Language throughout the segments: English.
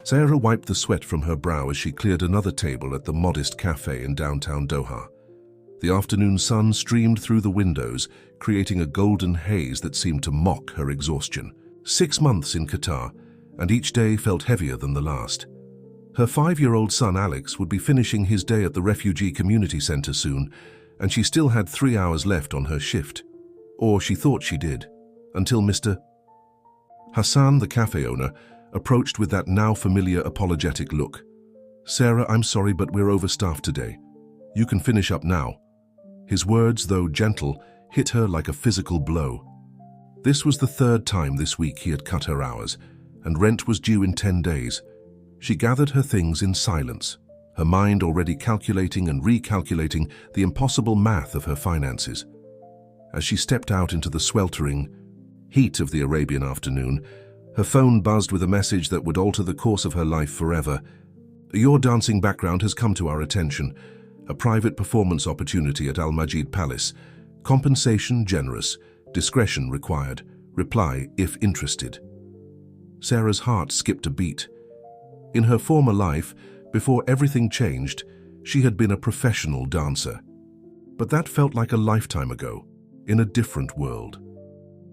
Sarah wiped the sweat from her brow as she cleared another table at the modest cafe in downtown Doha. The afternoon sun streamed through the windows, creating a golden haze that seemed to mock her exhaustion. 6 months in Qatar, and each day felt heavier than the last. Her 5-year-old son Alex would be finishing his day at the Refugee Community Center soon, and she still had 3 hours left on her shift. Or she thought she did, until Mr. Hassan, the cafe owner, approached with that now familiar apologetic look. "Sarah, I'm sorry, but we're overstaffed today. You can finish up now." His words, though gentle, hit her like a physical blow. This was the 3rd time this week he had cut her hours, and rent was due in 10 days. She gathered her things in silence, her mind already calculating and recalculating the impossible math of her finances. As she stepped out into the sweltering heat of the Arabian afternoon, her phone buzzed with a message that would alter the course of her life forever. "Your dancing background has come to our attention. A private performance opportunity at Al Majid Palace. Compensation generous. Discretion required. Reply if interested." Sarah's heart skipped a beat. In her former life, before everything changed, she had been a professional dancer. But that felt like a lifetime ago, in a different world.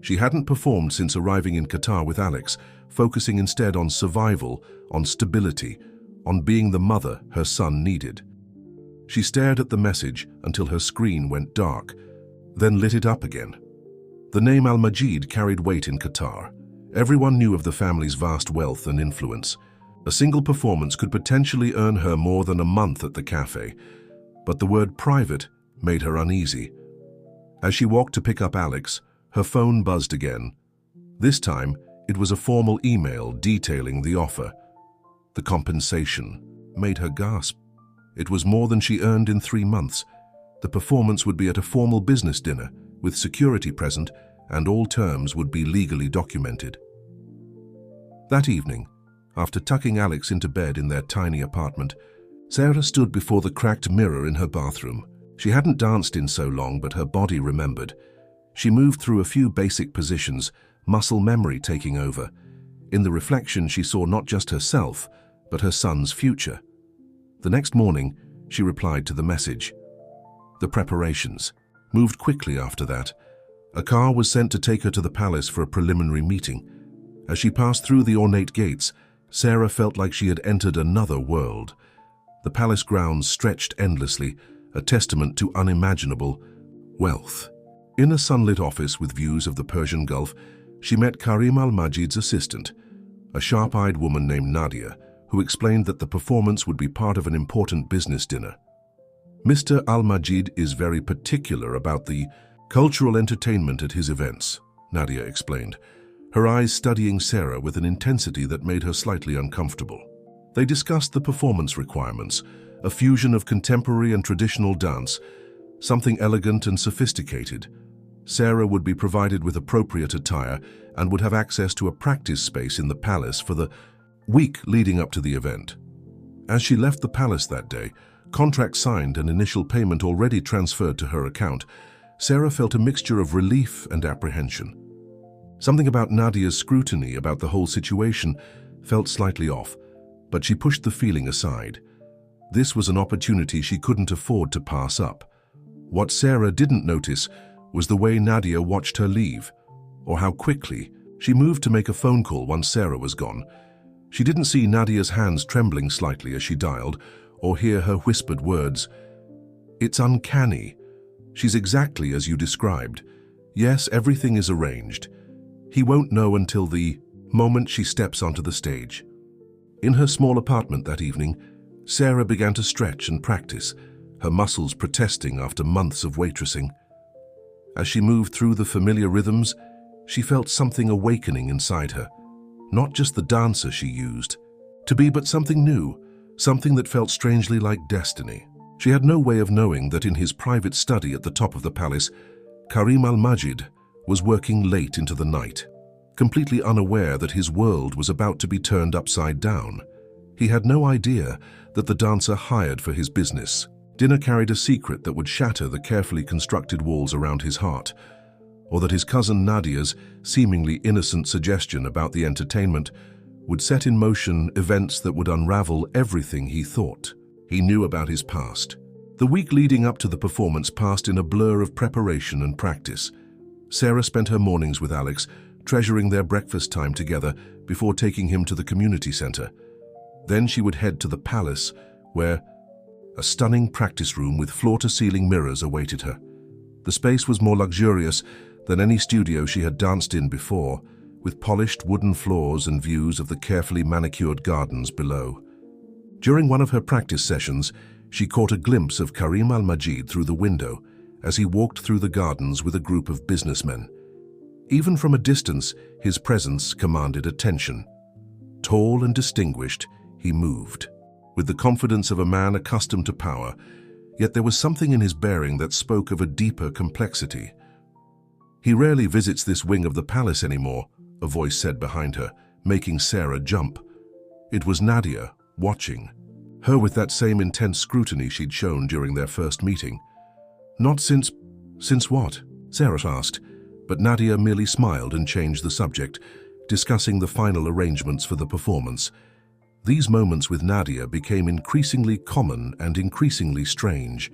She hadn't performed since arriving in Qatar with Alex, focusing instead on survival, on stability, on being the mother her son needed. She stared at the message until her screen went dark, then lit it up again. The name Al Majid carried weight in Qatar. Everyone knew of the family's vast wealth and influence. A single performance could potentially earn her more than a month at the cafe, but the word private made her uneasy. As she walked to pick up Alex, her phone buzzed again. This time, it was a formal email detailing the offer. The compensation made her gasp. It was more than she earned in 3 months. The performance would be at a formal business dinner, with security present, and all terms would be legally documented. That evening, after tucking Alex into bed in their tiny apartment, Sarah stood before the cracked mirror in her bathroom. She hadn't danced in so long, but her body remembered. She moved through a few basic positions, muscle memory taking over. In the reflection, she saw not just herself, but her son's future. The next morning, she replied to the message. The preparations moved quickly after that. A car was sent to take her to the palace for a preliminary meeting. As she passed through the ornate gates, Sarah felt like she had entered another world. The palace grounds stretched endlessly, a testament to unimaginable wealth. In a sunlit office with views of the Persian Gulf, she met Karim al-Majid's assistant, a sharp-eyed woman named Nadia, who explained that the performance would be part of an important business dinner. "Mr. al-Majid is very particular about the cultural entertainment at his events," Nadia explained, her eyes studying Sarah with an intensity that made her slightly uncomfortable. They discussed the performance requirements, a fusion of contemporary and traditional dance, something elegant and sophisticated. Sarah would be provided with appropriate attire and would have access to a practice space in the palace for the week leading up to the event. As she left the palace that day, contract signed and initial payment already transferred to her account, Sarah felt a mixture of relief and apprehension. Something about Nadia's scrutiny about the whole situation felt slightly off, but she pushed the feeling aside. This was an opportunity she couldn't afford to pass up. What Sarah didn't notice was the way Nadia watched her leave, or how quickly she moved to make a phone call once Sarah was gone. She didn't see Nadia's hands trembling slightly as she dialed, or hear her whispered words. "It's uncanny. She's exactly as you described. Yes, everything is arranged. He won't know until the moment she steps onto the stage." In her small apartment that evening, Sarah began to stretch and practice, her muscles protesting after months of waitressing. As she moved through the familiar rhythms, she felt something awakening inside her. Not just the dancer she used to be, but something new, something that felt strangely like destiny. She had no way of knowing that in his private study at the top of the palace, Karim al-Majid was working late into the night, completely unaware that his world was about to be turned upside down. He had no idea that the dancer hired for his business dinner carried a secret that would shatter the carefully constructed walls around his heart, or that his cousin Nadia's seemingly innocent suggestion about the entertainment would set in motion events that would unravel everything he thought he knew about his past. The week leading up to the performance passed in a blur of preparation and practice. Sarah spent her mornings with Alex, treasuring their breakfast time together before taking him to the community center. Then she would head to the palace, where a stunning practice room with floor-to-ceiling mirrors awaited her. The space was more luxurious than any studio she had danced in before, with polished wooden floors and views of the carefully manicured gardens below. During one of her practice sessions, she caught a glimpse of Karim Al-Majid through the window as he walked through the gardens with a group of businessmen. Even from a distance, his presence commanded attention. Tall and distinguished, he moved, with the confidence of a man accustomed to power, yet there was something in his bearing that spoke of a deeper complexity. "He rarely visits this wing of the palace anymore," a voice said behind her, making Sarah jump. It was Nadia, watching, her with that same intense scrutiny she'd shown during their first meeting. "Not since what?" Sarah asked, but Nadia merely smiled and changed the subject, discussing the final arrangements for the performance. These moments with Nadia became increasingly common and increasingly strange.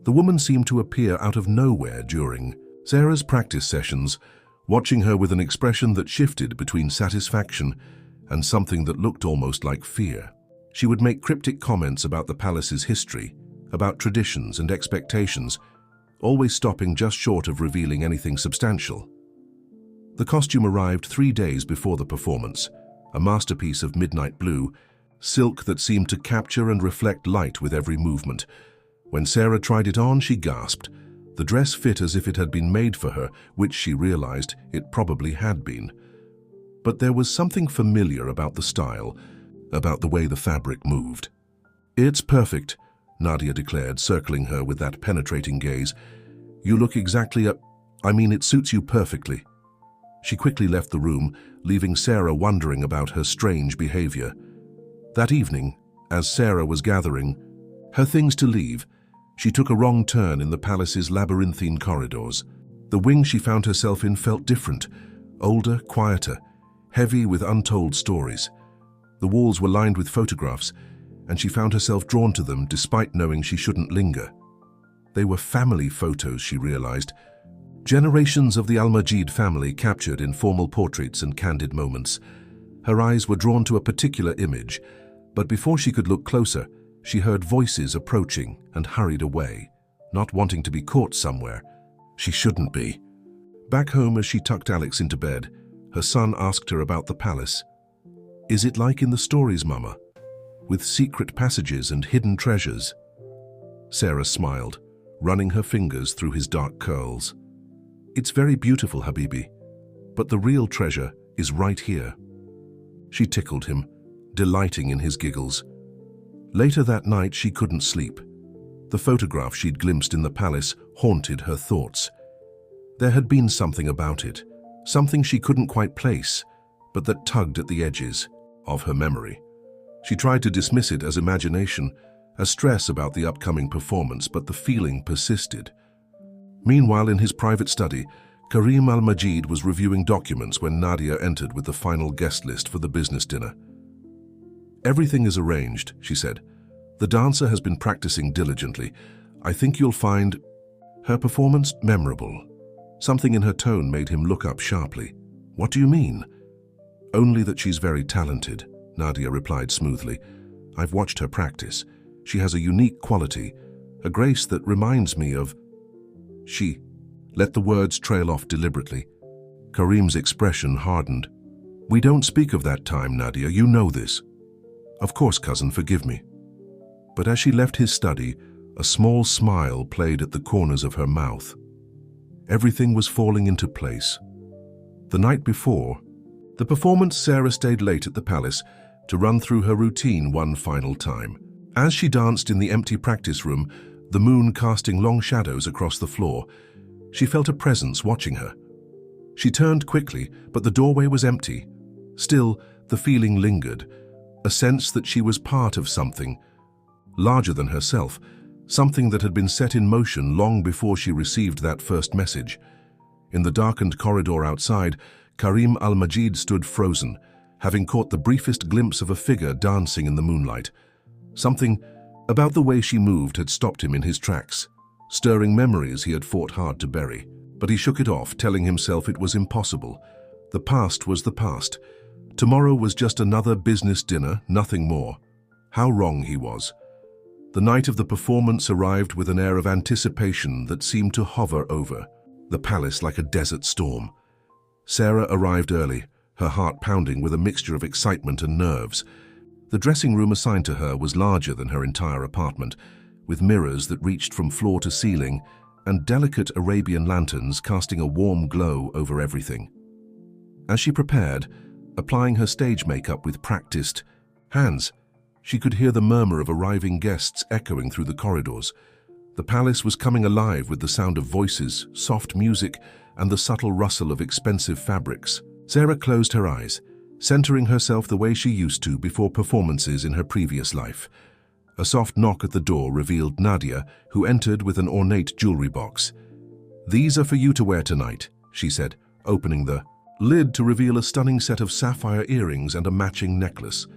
The woman seemed to appear out of nowhere during Sarah's practice sessions, watching her with an expression that shifted between satisfaction and something that looked almost like fear. She would make cryptic comments about the palace's history, about traditions and expectations, always stopping just short of revealing anything substantial. The costume arrived 3 days before the performance, a masterpiece of midnight blue, silk that seemed to capture and reflect light with every movement. When Sarah tried it on, she gasped. The dress fit as if it had been made for her, which she realized it probably had been. But there was something familiar about the style, about the way the fabric moved. "It's perfect," Nadia declared, circling her with that penetrating gaze. "You look exactly it suits you perfectly." She quickly left the room, leaving Sarah wondering about her strange behavior. That evening, as Sarah was gathering her things to leave, she took a wrong turn in the palace's labyrinthine corridors. The wing she found herself in felt different, older, quieter, heavy with untold stories. The walls were lined with photographs, and she found herself drawn to them despite knowing she shouldn't linger. They were family photos, she realized. Generations of the Al-Majid family captured in formal portraits and candid moments. Her eyes were drawn to a particular image, but before she could look closer, she heard voices approaching and hurried away, not wanting to be caught somewhere. She shouldn't be. Back home, as she tucked Alex into bed, her son asked her about the palace. "Is it like in the stories, Mama? With secret passages and hidden treasures?" Sarah smiled, running her fingers through his dark curls. "It's very beautiful, Habibi, but the real treasure is right here." She tickled him, delighting in his giggles. Later that night, she couldn't sleep. The photograph she'd glimpsed in the palace haunted her thoughts. There had been something about it, something she couldn't quite place, but that tugged at the edges of her memory. She tried to dismiss it as imagination, as stress about the upcoming performance, but the feeling persisted. Meanwhile, in his private study, Karim Al-Majid was reviewing documents when Nadia entered with the final guest list for the business dinner. "Everything is arranged," she said. "The dancer has been practicing diligently. I think you'll find her performance memorable." Something in her tone made him look up sharply. "What do you mean?" "Only that she's very talented," Nadia replied smoothly. "I've watched her practice. She has a unique quality, a grace that reminds me of..." She let the words trail off deliberately. Karim's expression hardened. "We don't speak of that time, Nadia, you know this." "Of course, cousin, forgive me." But as she left his study, a small smile played at the corners of her mouth. Everything was falling into place. The night before the performance, Sarah stayed late at the palace to run through her routine one final time. As she danced in the empty practice room, the moon casting long shadows across the floor, she felt a presence watching her. She turned quickly, but the doorway was empty. Still, the feeling lingered, a sense that she was part of something larger than herself, something that had been set in motion long before she received that first message. In the darkened corridor outside, Karim Al-Majid stood frozen, having caught the briefest glimpse of a figure dancing in the moonlight. Something about the way she moved had stopped him in his tracks, stirring memories he had fought hard to bury. But he shook it off, telling himself it was impossible. The past was the past. Tomorrow was just another business dinner, nothing more. How wrong he was. The night of the performance arrived with an air of anticipation that seemed to hover over the palace like a desert storm. Sarah arrived early, her heart pounding with a mixture of excitement and nerves. The dressing room assigned to her was larger than her entire apartment, with mirrors that reached from floor to ceiling and delicate Arabian lanterns casting a warm glow over everything. As she prepared, applying her stage makeup with practiced hands, she could hear the murmur of arriving guests echoing through the corridors. The palace was coming alive with the sound of voices, soft music, and the subtle rustle of expensive fabrics. Sarah closed her eyes, centering herself the way she used to before performances in her previous life. A soft knock at the door revealed Nadia, who entered with an ornate jewelry box. "These are for you to wear tonight," she said, opening the lid to reveal a stunning set of sapphire earrings and a matching necklace.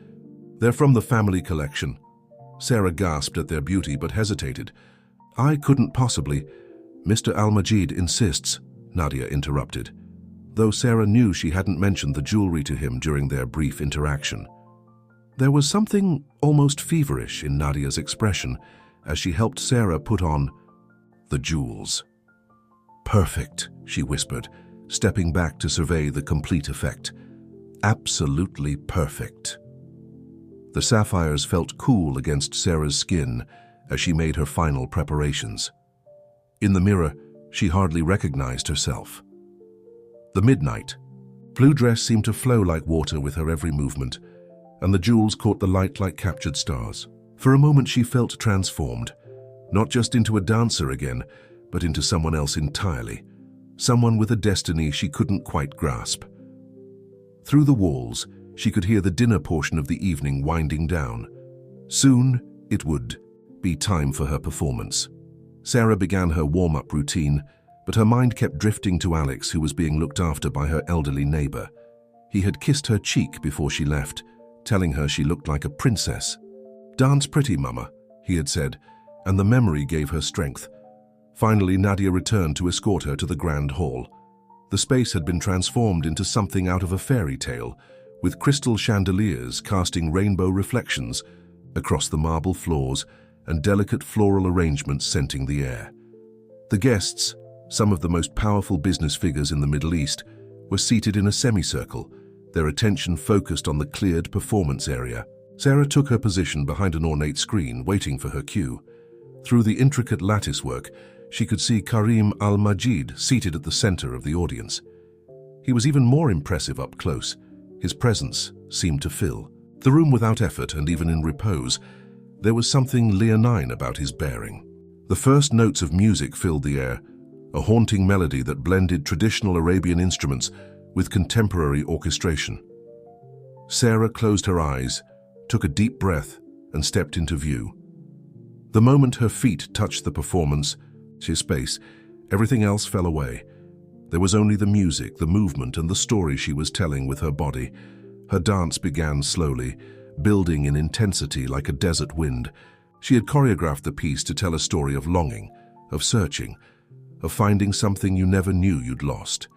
"They're from the family collection." Sarah gasped at their beauty but hesitated. "I couldn't possibly." "Mr. Al-Majid insists," Nadia interrupted, though Sarah knew she hadn't mentioned the jewelry to him during their brief interaction. There was something almost feverish in Nadia's expression as she helped Sarah put on the jewels. "Perfect," she whispered, stepping back to survey the complete effect. "Absolutely perfect." The sapphires felt cool against Sarah's skin as she made her final preparations. In the mirror, she hardly recognized herself. The midnight blue dress seemed to flow like water with her every movement, and the jewels caught the light like captured stars. For a moment she felt transformed, not just into a dancer again, but into someone else entirely, someone with a destiny she couldn't quite grasp. Through the walls, she could hear the dinner portion of the evening winding down. Soon, it would be time for her performance. Sarah began her warm-up routine, but her mind kept drifting to Alex, who was being looked after by her elderly neighbor. He had kissed her cheek before she left, telling her she looked like a princess. "Dance pretty, Mama," he had said, and the memory gave her strength. Finally, Nadia returned to escort her to the grand hall. The space had been transformed into something out of a fairy tale, with crystal chandeliers casting rainbow reflections across the marble floors and delicate floral arrangements scenting the air. The guests, some of the most powerful business figures in the Middle East, were seated in a semicircle, their attention focused on the cleared performance area. Sarah took her position behind an ornate screen, waiting for her cue. Through the intricate lattice work, she could see Karim Al-Majid seated at the center of the audience. He was even more impressive up close. His presence seemed to fill the room without effort, and even in repose, there was something leonine about his bearing. The first notes of music filled the air, a haunting melody that blended traditional Arabian instruments with contemporary orchestration. Sarah closed her eyes, took a deep breath, and stepped into view. The moment her feet touched the performance space, everything else fell away. There was only the music, the movement, and the story she was telling with her body. Her dance began slowly, building in intensity like a desert wind. She had choreographed the piece to tell a story of longing, of searching, of finding something you never knew you'd lost.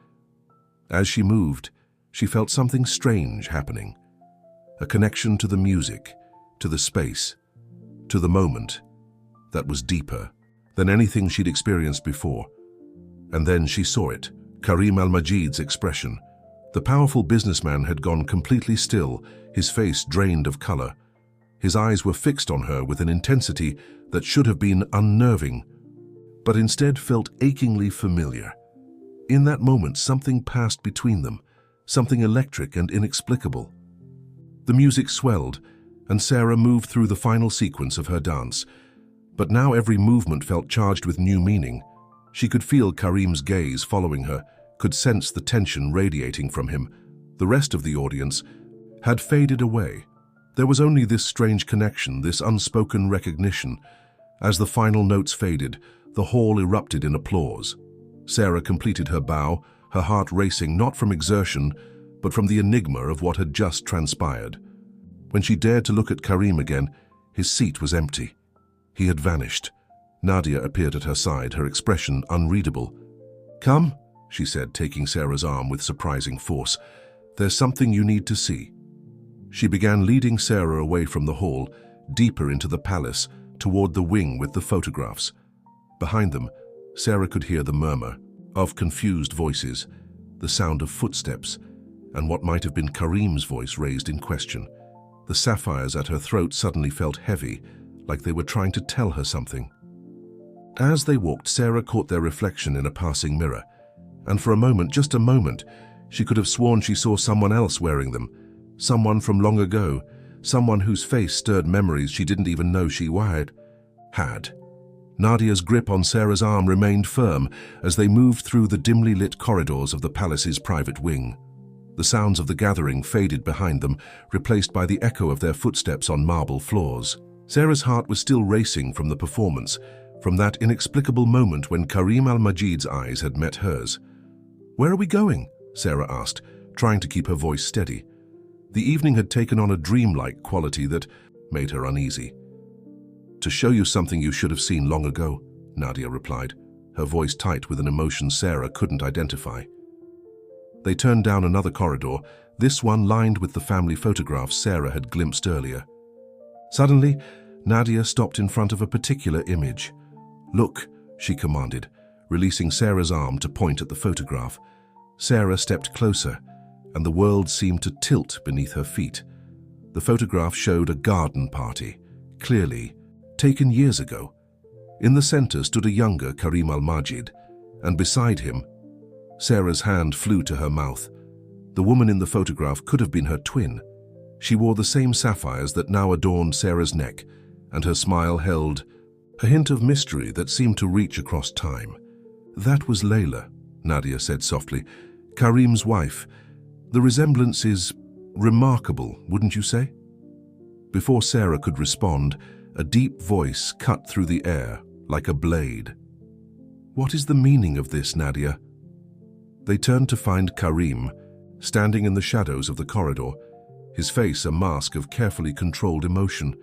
As she moved, she felt something strange happening. A connection to the music, to the space, to the moment that was deeper than anything she'd experienced before. And then she saw it, Karim Al-Majid's expression. The powerful businessman had gone completely still, his face drained of color. His eyes were fixed on her with an intensity that should have been unnerving, but instead felt achingly familiar. In that moment, something passed between them, something electric and inexplicable. The music swelled, and Sarah moved through the final sequence of her dance. But now every movement felt charged with new meaning. She could feel Karim's gaze following her, could sense the tension radiating from him. The rest of the audience had faded away. There was only this strange connection, this unspoken recognition. As the final notes faded, the hall erupted in applause. Sarah completed her bow, her heart racing not from exertion, but from the enigma of what had just transpired. When she dared to look at Karim again, his seat was empty. He had vanished. Nadia appeared at her side, her expression unreadable. "Come," she said, taking Sarah's arm with surprising force. "There's something you need to see." She began leading Sarah away from the hall, deeper into the palace, toward the wing with the photographs. Behind them, Sarah could hear the murmur of confused voices, the sound of footsteps, and what might have been Karim's voice raised in question. The sapphires at her throat suddenly felt heavy, like they were trying to tell her something. As they walked, Sarah caught their reflection in a passing mirror, and for a moment, just a moment, she could have sworn she saw someone else wearing them, someone from long ago, someone whose face stirred memories she didn't even know she had. Nadia's grip on Sarah's arm remained firm as they moved through the dimly lit corridors of the palace's private wing. The sounds of the gathering faded behind them, replaced by the echo of their footsteps on marble floors. Sarah's heart was still racing from the performance, from that inexplicable moment when Karim al-Majid's eyes had met hers. "Where are we going?" Sarah asked, trying to keep her voice steady. The evening had taken on a dreamlike quality that made her uneasy. "To show you something you should have seen long ago," Nadia replied, her voice tight with an emotion Sarah couldn't identify. They turned down another corridor, this one lined with the family photographs Sarah had glimpsed earlier. Suddenly, Nadia stopped in front of a particular image. "Look," she commanded, releasing Sarah's arm to point at the photograph. Sarah stepped closer, and the world seemed to tilt beneath her feet. The photograph showed a garden party, clearly taken years ago. In the center stood a younger Karim al-Majid, and beside him, Sarah's hand flew to her mouth. The woman in the photograph could have been her twin. She wore the same sapphires that now adorned Sarah's neck, and her smile held a hint of mystery that seemed to reach across time. "That was Layla," Nadia said softly, "Karim's wife. The resemblance is remarkable, wouldn't you say?" Before Sarah could respond, a deep voice cut through the air like a blade. "What is the meaning of this, Nadia?" They turned to find Karim, standing in the shadows of the corridor, his face a mask of carefully controlled emotion.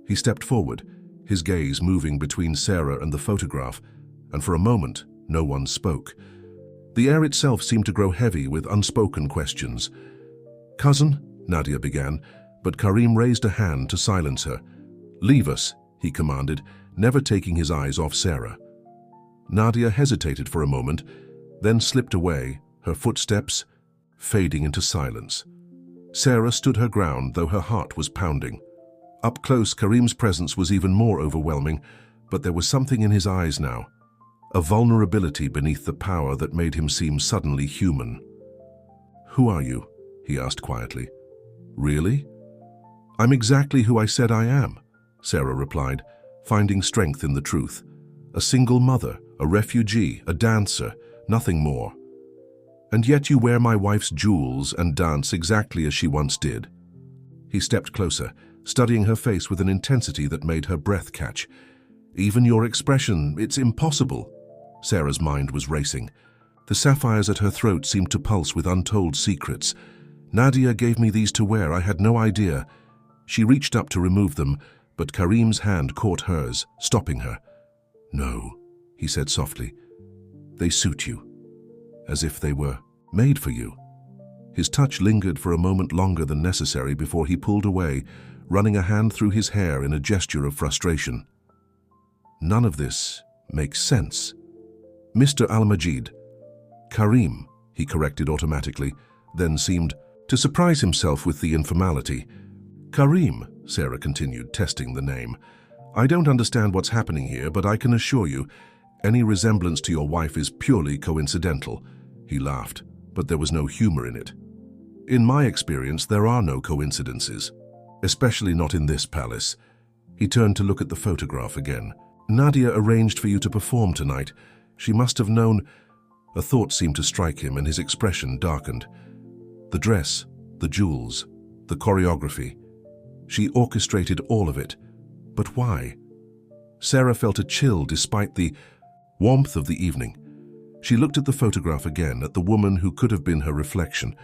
He stepped forward, his gaze moving between Sarah and the photograph, and for a moment, no one spoke. The air itself seemed to grow heavy with unspoken questions. "Cousin," Nadia began, but Karim raised a hand to silence her. "Leave us," he commanded, never taking his eyes off Sarah. Nadia hesitated for a moment, then slipped away, her footsteps fading into silence. Sarah stood her ground, though her heart was pounding. Up close, Karim's presence was even more overwhelming, but there was something in his eyes now, a vulnerability beneath the power that made him seem suddenly human. "Who are you?" he asked quietly. "Really?" "I'm exactly who I said I am," Sarah replied, finding strength in the truth. "A single mother, a refugee, a dancer, nothing more. And yet you wear my wife's jewels and dance exactly as she once did." He stepped closer, studying her face with an intensity that made her breath catch. "Even your expression, it's impossible." Sarah's mind was racing. The sapphires at her throat seemed to pulse with untold secrets. "Nadia gave me these to wear, I had no idea." She reached up to remove them, but Karim's hand caught hers, stopping her. "No," he said softly. "They suit you, as if they were made for you." His touch lingered for a moment longer than necessary before he pulled away, running a hand through his hair in a gesture of frustration. "None of this makes sense." "Mr. Al-Majid." "Karim," he corrected automatically, then seemed to surprise himself with the informality. "Karim," Sarah continued, testing the name. "I don't understand what's happening here, but I can assure you, any resemblance to your wife is purely coincidental." He laughed, but there was no humor in it. "In my experience, there are no coincidences, especially not in this palace." He turned to look at the photograph again. "Nadia arranged for you to perform tonight. She must have known." A thought seemed to strike him and his expression darkened. The dress, the jewels, the choreography. She orchestrated all of it. But why? Sarah felt a chill despite the warmth of the evening. She looked at the photograph again, at the woman who could have been her reflection.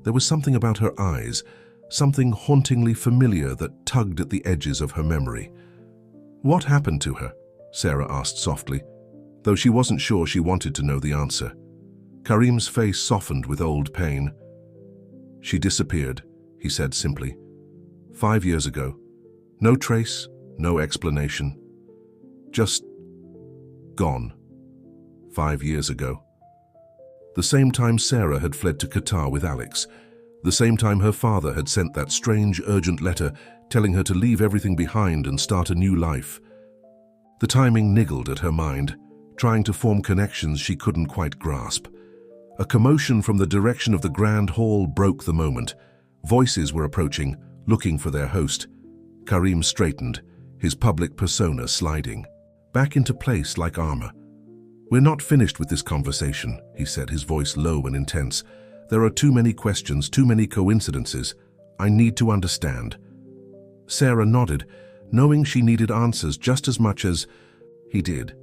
There was something about her eyes, something hauntingly familiar that tugged at the edges of her memory. "What happened to her?" Sarah asked softly, though she wasn't sure she wanted to know the answer. Karim's face softened with old pain. "She disappeared," he said simply. 5 years ago. No trace, no explanation. Just gone. 5 years ago. The same time Sarah had fled to Qatar with Alex. The same time her father had sent that strange, urgent letter telling her to leave everything behind and start a new life. The timing niggled at her mind, trying to form connections she couldn't quite grasp. A commotion from the direction of the grand hall broke the moment. Voices were approaching, looking for their host. Karim straightened, his public persona sliding back into place like armor. "We're not finished with this conversation," he said, his voice low and intense. "There are too many questions, too many coincidences. I need to understand." Sarah nodded, knowing she needed answers just as much as he did.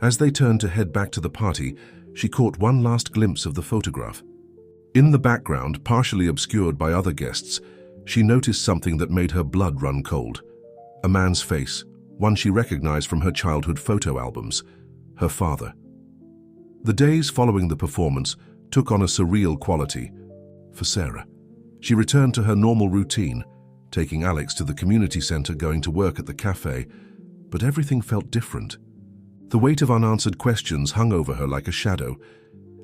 As they turned to head back to the party, she caught one last glimpse of the photograph. In the background, partially obscured by other guests, she noticed something that made her blood run cold. A man's face, one she recognized from her childhood photo albums. Her father. The days following the performance took on a surreal quality for Sarah. She returned to her normal routine, taking Alex to the community center, going to work at the cafe, but everything felt different. The weight of unanswered questions hung over her like a shadow,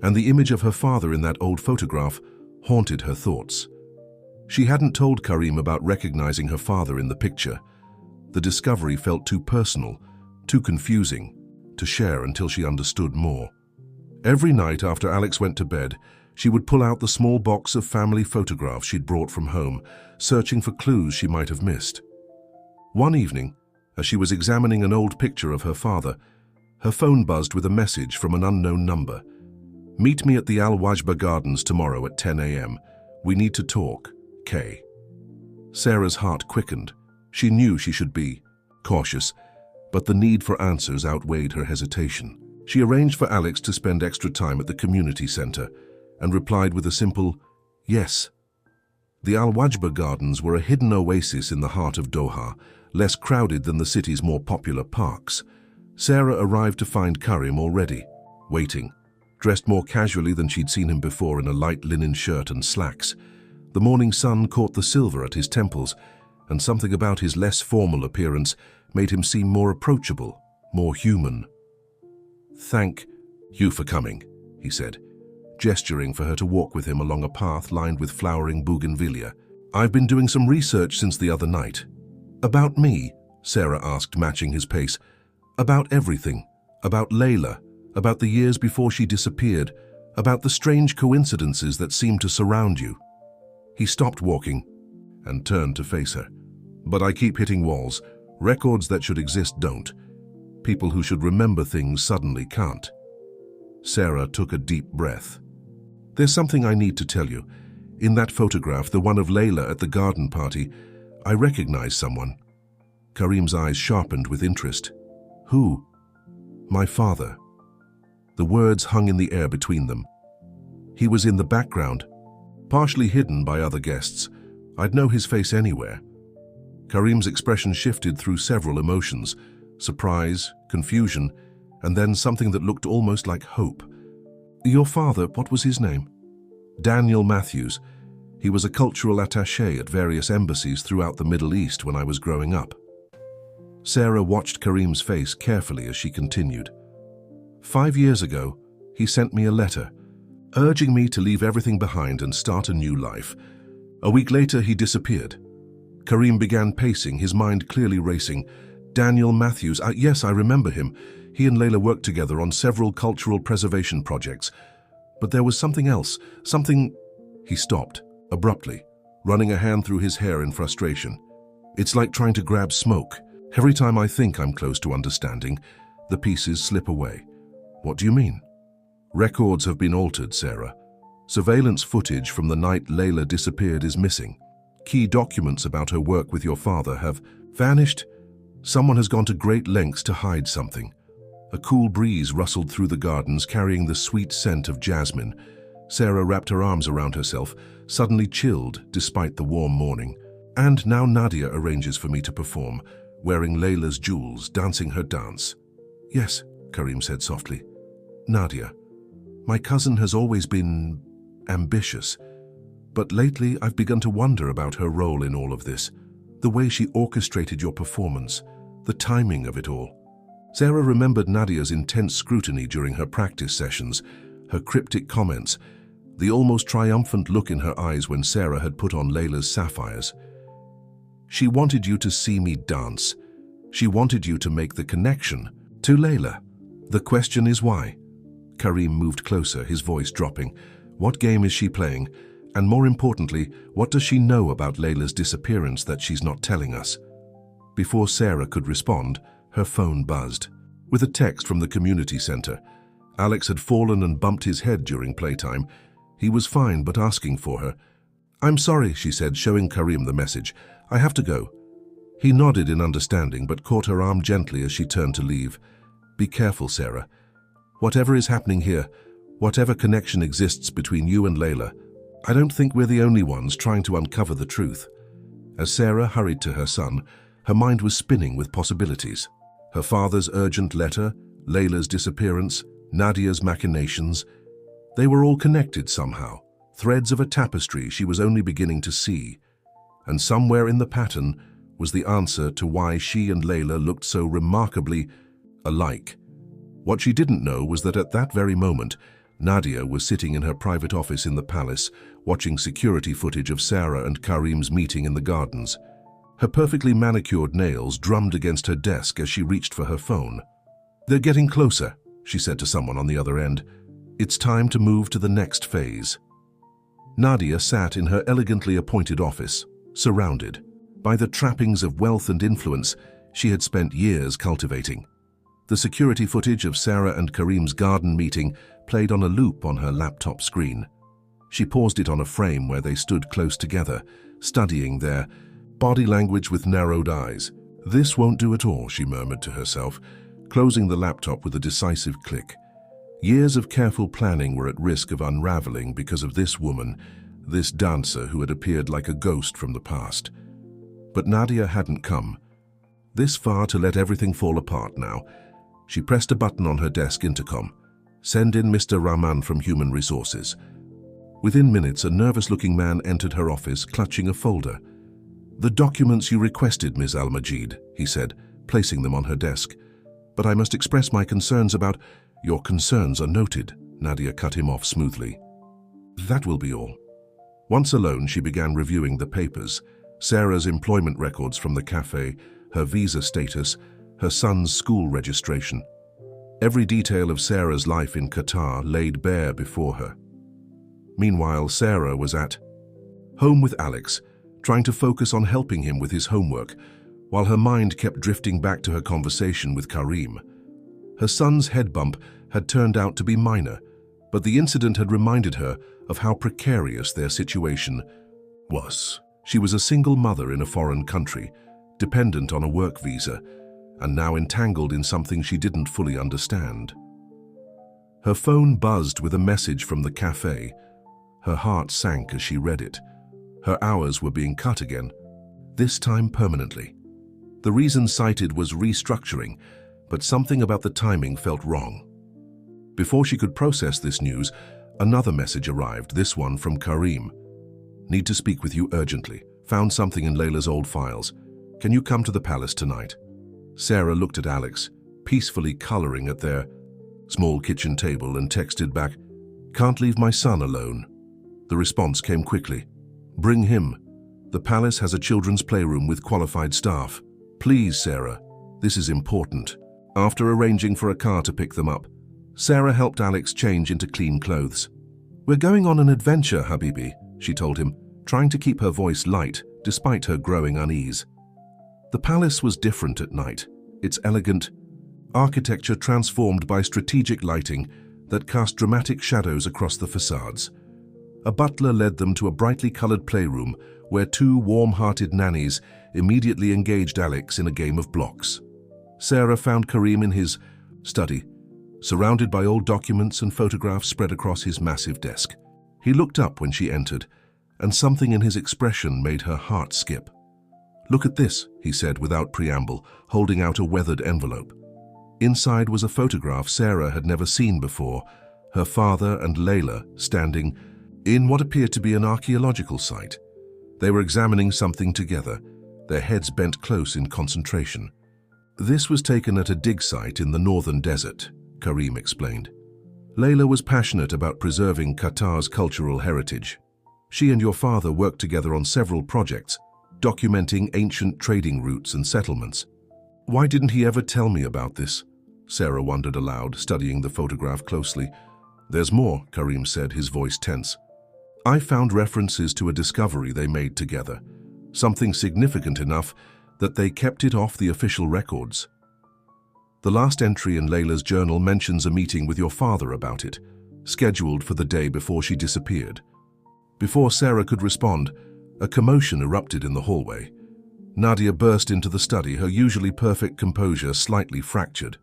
and the image of her father in that old photograph haunted her thoughts. She hadn't told Karim about recognizing her father in the picture. The discovery felt too personal, too confusing to share until she understood more. Every night after Alex went to bed, she would pull out the small box of family photographs she'd brought from home, searching for clues she might have missed. One evening, as she was examining an old picture of her father, her phone buzzed with a message from an unknown number. "Meet me at the Al-Wajba Gardens tomorrow at 10 a.m. We need to talk. K." Sarah's heart quickened. She knew she should be cautious, but the need for answers outweighed her hesitation. She arranged for Alex to spend extra time at the community center and replied with a simple yes. The Al-Wajba Gardens were a hidden oasis in the heart of Doha, less crowded than the city's more popular parks. Sarah arrived to find Karim already, waiting, dressed more casually than she'd seen him before in a light linen shirt and slacks. The morning sun caught the silver at his temples, and something about his less formal appearance made him seem more approachable, more human. "Thank you for coming," he said, gesturing for her to walk with him along a path lined with flowering bougainvillea. "I've been doing some research since the other night." "About me?" Sarah asked, matching his pace. "About everything. About Layla. About the years before she disappeared. About the strange coincidences that seem to surround you." He stopped walking and turned to face her. "But I keep hitting walls. Records that should exist don't. People who should remember things suddenly can't." Sarah took a deep breath. "There's something I need to tell you. In that photograph, the one of Layla at the garden party, I recognize someone." Karim's eyes sharpened with interest. "Who?" "My father." The words hung in the air between them. He was in the background, partially hidden by other guests. I'd know his face anywhere. Karim's expression shifted through several emotions: surprise, confusion, and then something that looked almost like hope. "Your father, what was his name?" "Daniel Matthews. He was a cultural attaché at various embassies throughout the Middle East when I was growing up." Sarah watched Karim's face carefully as she continued. 5 years ago, he sent me a letter, urging me to leave everything behind and start a new life. A week later, he disappeared." Karim began pacing, his mind clearly racing. "Daniel Matthews, yes, I remember him. He and Layla worked together on several cultural preservation projects. But there was something else, something—" He stopped, abruptly, running a hand through his hair in frustration. "It's like trying to grab smoke. Every time I think I'm close to understanding, the pieces slip away." "What do you mean?" "Records have been altered, Sarah. Surveillance footage from the night Layla disappeared is missing. Key documents about her work with your father have vanished. Someone has gone to great lengths to hide something." A cool breeze rustled through the gardens, carrying the sweet scent of jasmine. Sarah wrapped her arms around herself, suddenly chilled despite the warm morning. And now Nadia arranges for me to perform, wearing Layla's jewels, dancing her dance. Yes, Karim said softly. Nadia, my cousin has always been ambitious, but lately I've begun to wonder about her role in all of this, the way she orchestrated your performance, the timing of it all. Sarah remembered Nadia's intense scrutiny during her practice sessions, her cryptic comments, the almost triumphant look in her eyes when Sarah had put on Layla's sapphires. She wanted you to see me dance. She wanted you to make the connection to Layla. The question is why? Karim moved closer, his voice dropping. What game is she playing? And more importantly, what does she know about Layla's disappearance that she's not telling us? Before Sarah could respond, her phone buzzed. With a text from the community center. Alex had fallen and bumped his head during playtime. He was fine, but asking for her. I'm sorry, she said, showing Karim the message. I have to go. He nodded in understanding, but caught her arm gently as she turned to leave. Be careful, Sarah. Whatever is happening here, whatever connection exists between you and Layla, I don't think we're the only ones trying to uncover the truth. As Sarah hurried to her son, her mind was spinning with possibilities. Her father's urgent letter, Layla's disappearance, Nadia's machinations. They were all connected somehow, threads of a tapestry she was only beginning to see. And somewhere in the pattern was the answer to why she and Layla looked so remarkably alike. What she didn't know was that at that very moment, Nadia was sitting in her private office in the palace, watching security footage of Sarah and Karim's meeting in the gardens. Her perfectly manicured nails drummed against her desk as she reached for her phone. They're getting closer, she said to someone on the other end. It's time to move to the next phase. Nadia sat in her elegantly appointed office, surrounded by the trappings of wealth and influence she had spent years cultivating. The security footage of Sarah and Karim's garden meeting played on a loop on her laptop screen. She paused it on a frame where they stood close together, studying their body language with narrowed eyes. This won't do at all, she murmured to herself, closing the laptop with a decisive click. Years of careful planning were at risk of unraveling because of this woman, this dancer who had appeared like a ghost from the past. But Nadia hadn't come this far to let everything fall apart now. She pressed a button on her desk intercom. Send in Mr. Rahman from Human Resources. Within minutes, a nervous-looking man entered her office, clutching a folder. The documents you requested, Ms. Al-Majid, he said, placing them on her desk. But I must express my concerns about... Your concerns are noted, Nadia cut him off smoothly. That will be all. Once alone, she began reviewing the papers, Sarah's employment records from the cafe, her visa status, her son's school registration. Every detail of Sarah's life in Qatar laid bare before her. Meanwhile, Sarah was at home with Alex, trying to focus on helping him with his homework, while her mind kept drifting back to her conversation with Karim. Her son's head bump had turned out to be minor, but the incident had reminded her of how precarious their situation was. She was a single mother in a foreign country, dependent on a work visa, and now entangled in something she didn't fully understand. Her phone buzzed with a message from the cafe. Her heart sank as she read it. Her hours were being cut again, this time permanently. The reason cited was restructuring, but something about the timing felt wrong. Before she could process this news, another message arrived, this one from Karim. Need to speak with you urgently. Found something in Layla's old files. Can you come to the palace tonight? Sarah looked at Alex, peacefully coloring at their small kitchen table, and texted back, Can't leave my son alone. The response came quickly. Bring him. The palace has a children's playroom with qualified staff. Please, Sarah. This is important. After arranging for a car to pick them up, Sarah helped Alex change into clean clothes. We're going on an adventure, Habibi, she told him, trying to keep her voice light despite her growing unease. The palace was different at night, its elegant architecture transformed by strategic lighting that cast dramatic shadows across the facades. A butler led them to a brightly colored playroom where two warm-hearted nannies immediately engaged Alex in a game of blocks. Sarah found Karim in his study, surrounded by old documents and photographs spread across his massive desk. He looked up when she entered, and something in his expression made her heart skip. "Look at this," he said without preamble, holding out a weathered envelope. Inside was a photograph Sarah had never seen before, her father and Layla standing in what appeared to be an archaeological site. They were examining something together, their heads bent close in concentration. "This was taken at a dig site in the northern desert," Karim explained. "Layla was passionate about preserving Qatar's cultural heritage. She and your father worked together on several projects, documenting ancient trading routes and settlements. Why didn't he ever tell me about this?" Sarah wondered aloud, studying the photograph closely. "There's more," Karim said, his voice tense. "I found references to a discovery they made together, something significant enough that they kept it off the official records. The last entry in Layla's journal mentions a meeting with your father about it, scheduled for the day before she disappeared." Before Sarah could respond, a commotion erupted in the hallway. Nadia burst into the study, her usually perfect composure slightly fractured.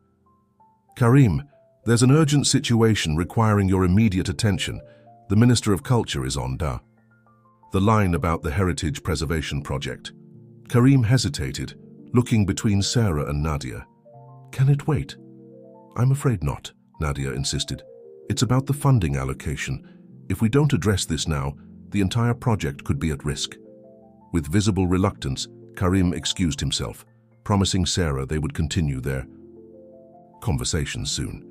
"Karim, there's an urgent situation requiring your immediate attention. The Minister of Culture is on da." The line about the Heritage Preservation Project. Karim hesitated, looking between Sarah and Nadia. "Can it wait?" "I'm afraid not," Nadia insisted. "It's about the funding allocation. If we don't address this now, the entire project could be at risk." With visible reluctance, Karim excused himself, promising Sarah they would continue their conversation soon.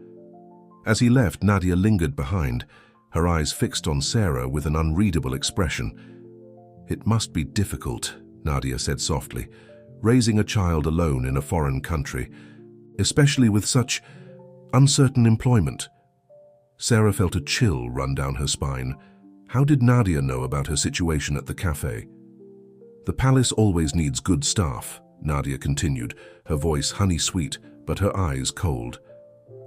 As he left, Nadia lingered behind, her eyes fixed on Sarah with an unreadable expression. "It must be difficult," Nadia said softly, "raising a child alone in a foreign country, especially with such uncertain employment." Sarah felt a chill run down her spine. How did Nadia know about her situation at the cafe? "The palace always needs good staff," Nadia continued, her voice honey-sweet, but her eyes cold.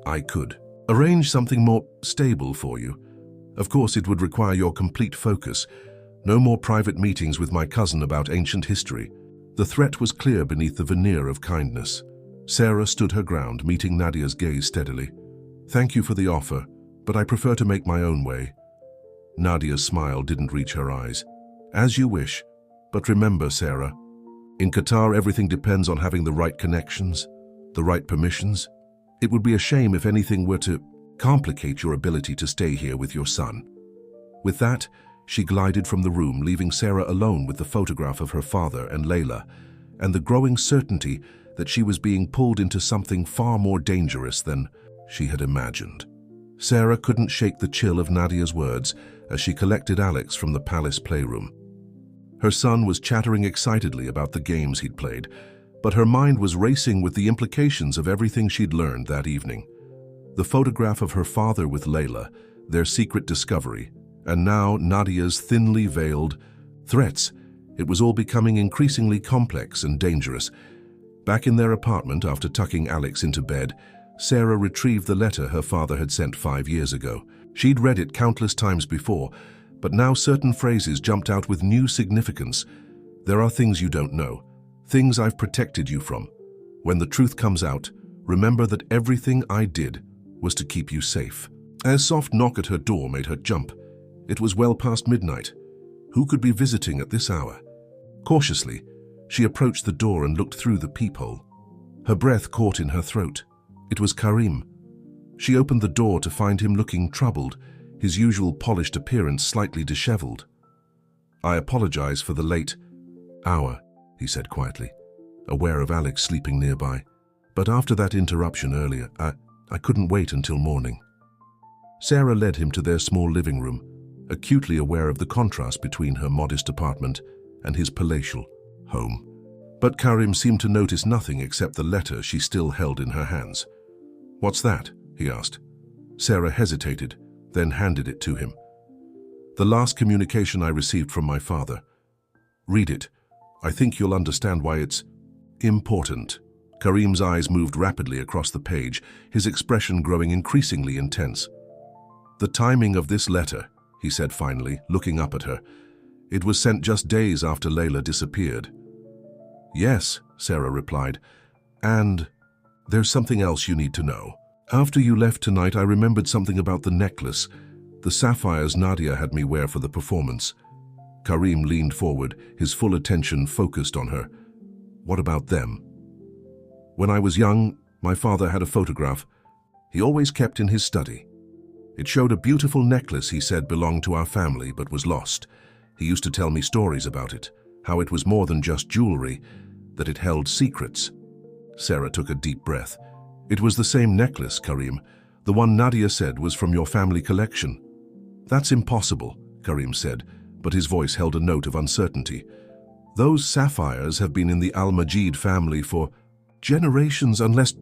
"I could arrange something more stable for you. Of course, it would require your complete focus. No more private meetings with my cousin about ancient history." The threat was clear beneath the veneer of kindness. Sarah stood her ground, meeting Nadia's gaze steadily. "Thank you for the offer, but I prefer to make my own way." Nadia's smile didn't reach her eyes. "As you wish, but remember, Sarah, in Qatar everything depends on having the right connections, the right permissions. It would be a shame if anything were to complicate your ability to stay here with your son." With that, she glided from the room, leaving Sarah alone with the photograph of her father and Layla, and the growing certainty that she was being pulled into something far more dangerous than she had imagined. Sarah couldn't shake the chill of Nadia's words as she collected Alex from the palace playroom. Her son was chattering excitedly about the games he'd played, but her mind was racing with the implications of everything she'd learned that evening. The photograph of her father with Layla, their secret discovery, and now Nadia's thinly veiled threats. It was all becoming increasingly complex and dangerous. Back in their apartment, after tucking Alex into bed, Sarah retrieved the letter her father had sent 5 years ago. She'd read it countless times before, but now certain phrases jumped out with new significance. "There are things you don't know, things I've protected you from. When the truth comes out, remember that everything I did was to keep you safe." A soft knock at her door made her jump. It was well past midnight. Who could be visiting at this hour? Cautiously, she approached the door and looked through the peephole. Her breath caught in her throat. It was Karim. She opened the door to find him looking troubled, his usual polished appearance slightly disheveled. "I apologize for the late hour," he said quietly, aware of Alex sleeping nearby. "But after that interruption earlier, I couldn't wait until morning." Sarah led him to their small living room, acutely aware of the contrast between her modest apartment and his palatial home. But Karim seemed to notice nothing except the letter she still held in her hands. "What's that?" he asked. Sarah hesitated, then handed it to him. "The last communication I received from my father. Read it. I think you'll understand why it's important." Karim's eyes moved rapidly across the page, his expression growing increasingly intense. "The timing of this letter," he said finally, looking up at her. "It was sent just days after Layla disappeared." "Yes," Sarah replied, "and there's something else you need to know. After you left tonight, I remembered something about the necklace, the sapphires Nadia had me wear for the performance." Karim leaned forward, his full attention focused on her. What about them? When I was young, my father had a photograph he always kept in his study. It showed a beautiful necklace he said belonged to our family but was lost. He used to tell me stories about it, how it was more than just jewelry, that it held secrets. Sarah took a deep breath. It was the same necklace, Karim. The one Nadia said was from your family collection. That's impossible, Karim said, but his voice held a note of uncertainty. Those sapphires have been in the Al-Majid family for generations, unless...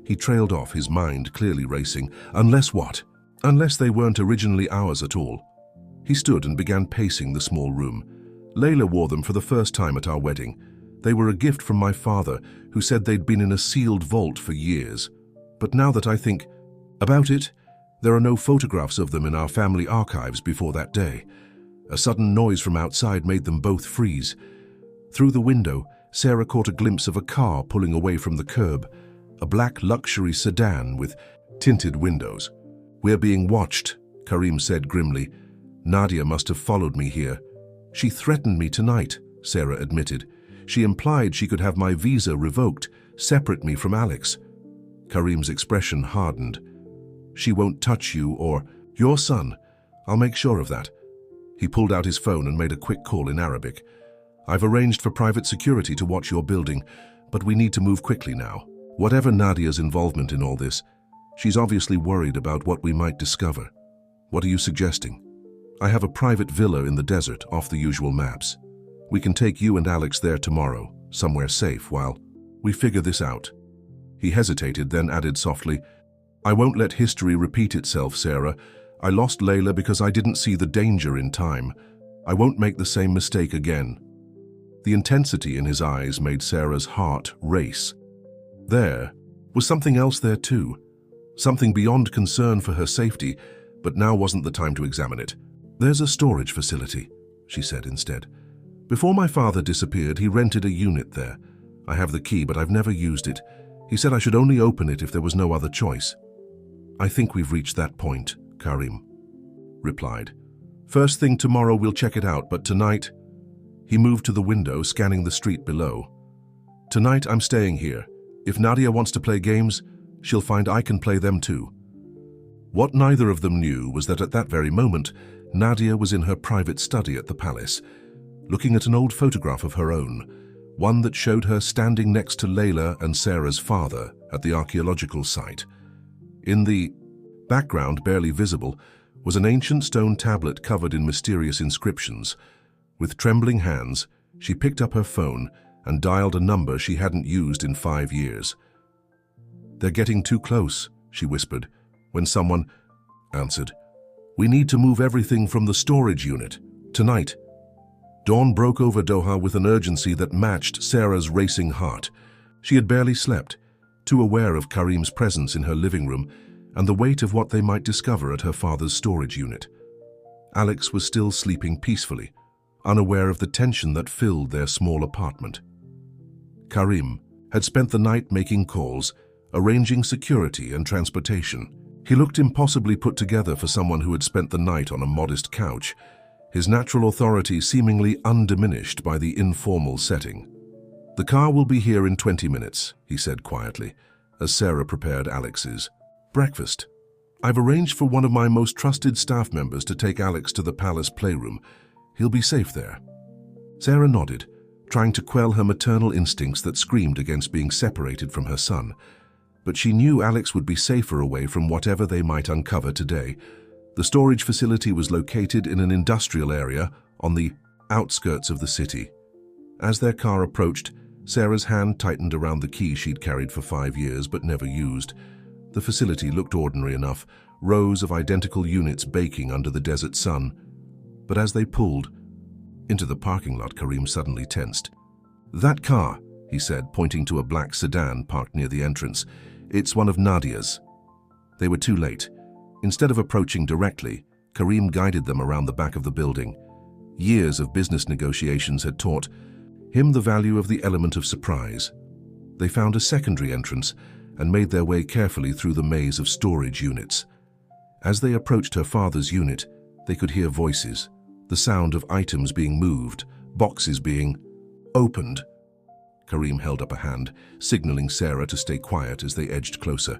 He trailed off, his mind clearly racing. Unless what? Unless they weren't originally ours at all. He stood and began pacing the small room. Layla wore them for the first time at our wedding. They were a gift from my father, who said they'd been in a sealed vault for years. But now that I think about it, there are no photographs of them in our family archives before that day. A sudden noise from outside made them both freeze. Through the window, Sarah caught a glimpse of a car pulling away from the curb, a black luxury sedan with tinted windows. We're being watched, Karim said grimly. Nadia must have followed me here. She threatened me tonight, Sarah admitted. She implied she could have my visa revoked, separate me from Alex. Karim's expression hardened. She won't touch you or your son. I'll make sure of that. He pulled out his phone and made a quick call in Arabic. I've arranged for private security to watch your building, but we need to move quickly now. Whatever Nadia's involvement in all this, she's obviously worried about what we might discover. What are you suggesting? I have a private villa in the desert off the usual maps. We can take you and Alex there tomorrow, somewhere safe, while we figure this out. He hesitated, then added softly, I won't let history repeat itself, Sarah. I lost Layla because I didn't see the danger in time. I won't make the same mistake again. The intensity in his eyes made Sarah's heart race. There was something else there too, something beyond concern for her safety, but now wasn't the time to examine it. There's a storage facility, she said instead. Before my father disappeared, he rented a unit there. I have the key, but I've never used it. He said I should only open it if there was no other choice. I think we've reached that point, Karim replied. First thing tomorrow we'll check it out, but tonight... He moved to the window, scanning the street below. Tonight I'm staying here. If Nadia wants to play games, she'll find I can play them too. What neither of them knew was that at that very moment, Nadia was in her private study at the palace, looking at an old photograph of her own, one that showed her standing next to Layla and Sarah's father at the archaeological site. In the background, barely visible, was an ancient stone tablet covered in mysterious inscriptions. With trembling hands, she picked up her phone and dialed a number she hadn't used in 5 years. They're getting too close, she whispered, when someone answered. We need to move everything from the storage unit, tonight. Dawn broke over Doha with an urgency that matched Sarah's racing heart. She had barely slept, too aware of Karim's presence in her living room and the weight of what they might discover at her father's storage unit. Alex was still sleeping peacefully, unaware of the tension that filled their small apartment. Karim had spent the night making calls, arranging security and transportation. He looked impossibly put together for someone who had spent the night on a modest couch, his natural authority seemingly undiminished by the informal setting. The car will be here in 20 minutes, he said quietly, as Sarah prepared Alex's breakfast. I've arranged for one of my most trusted staff members to take Alex to the palace playroom. He'll be safe there. Sarah nodded, trying to quell her maternal instincts that screamed against being separated from her son. But she knew Alex would be safer away from whatever they might uncover today. The storage facility was located in an industrial area on the outskirts of the city. As their car approached, Sarah's hand tightened around the key she'd carried for 5 years but never used. The facility looked ordinary enough, rows of identical units baking under the desert sun. But as they pulled into the parking lot, Karim suddenly tensed. That car, he said, pointing to a black sedan parked near the entrance. It's one of Nadia's. They were too late. Instead of approaching directly, Karim guided them around the back of the building. Years of business negotiations had taught him the value of the element of surprise. They found a secondary entrance and made their way carefully through the maze of storage units. As they approached her father's unit, they could hear voices, the sound of items being moved, boxes being opened. Karim held up a hand, signaling Sarah to stay quiet as they edged closer.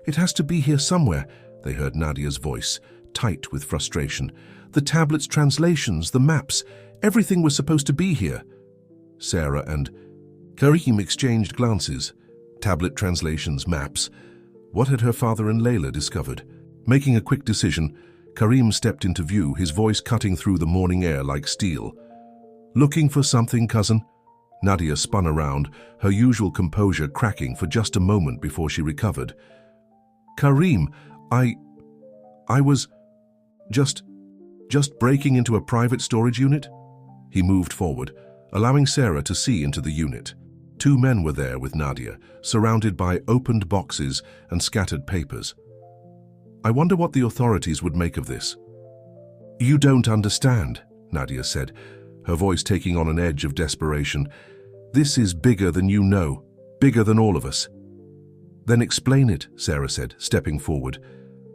"It has to be here somewhere," they heard Nadia's voice, tight with frustration. "The tablets, translations, the maps, everything was supposed to be here." Sarah and Karim exchanged glances. Tablet translations, maps. What had her father and Layla discovered? Making a quick decision, Karim stepped into view, his voice cutting through the morning air like steel. "Looking for something, cousin?" Nadia spun around, her usual composure cracking for just a moment before she recovered. "Karim, I was just breaking into a private storage unit?" He moved forward, allowing Sarah to see into the unit. 2 men were there with Nadia, surrounded by opened boxes and scattered papers. "I wonder what the authorities would make of this." "You don't understand," Nadia said, her voice taking on an edge of desperation. "This is bigger than you know, bigger than all of us." "Then explain it," Sarah said, stepping forward.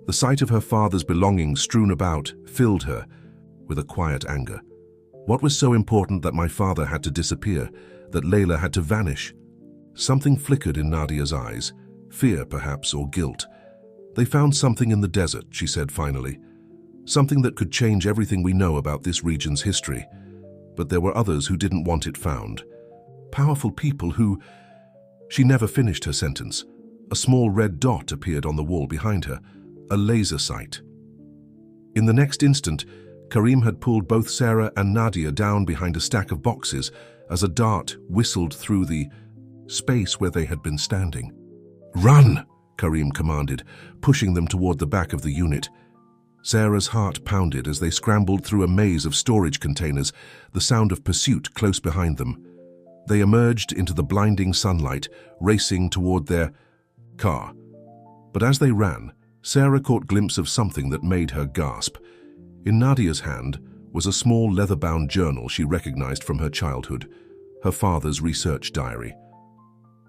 The sight of her father's belongings strewn about filled her with a quiet anger. What was so important that my father had to disappear, that Layla had to vanish? Something flickered in Nadia's eyes, fear perhaps, or guilt. "They found something in the desert," she said finally. "Something that could change everything we know about this region's history. But there were others who didn't want it found. Powerful people who—" She never finished her sentence. A small red dot appeared on the wall behind her, a laser sight. In the next instant, Karim had pulled both Sarah and Nadia down behind a stack of boxes as a dart whistled through the space where they had been standing. "Run!" Karim commanded, pushing them toward the back of the unit. Sarah's heart pounded as they scrambled through a maze of storage containers, the sound of pursuit close behind them. They emerged into the blinding sunlight, racing toward their car. But as they ran, Sarah caught glimpse of something that made her gasp. In Nadia's hand was a small leather-bound journal she recognized from her childhood, her father's research diary.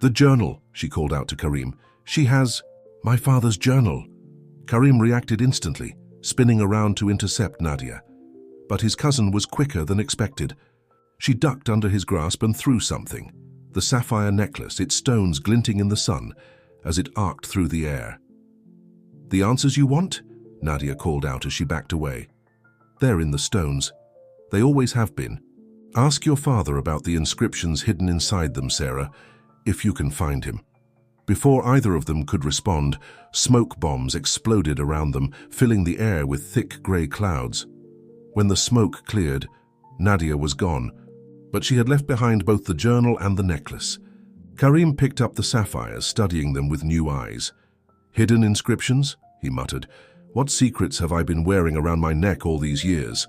"The journal," she called out to Karim. "She has my father's journal." Karim reacted instantly, spinning around to intercept Nadia. But his cousin was quicker than expected. She ducked under his grasp and threw something, the sapphire necklace, its stones glinting in the sun as it arced through the air. "The answers you want?" Nadia called out as she backed away. "They're in the stones. They always have been. Ask your father about the inscriptions hidden inside them, Sarah, if you can find him." Before either of them could respond, smoke bombs exploded around them, filling the air with thick grey clouds. When the smoke cleared, Nadia was gone, but she had left behind both the journal and the necklace. Karim picked up the sapphires, studying them with new eyes. "Hidden inscriptions?" he muttered. "What secrets have I been wearing around my neck all these years?"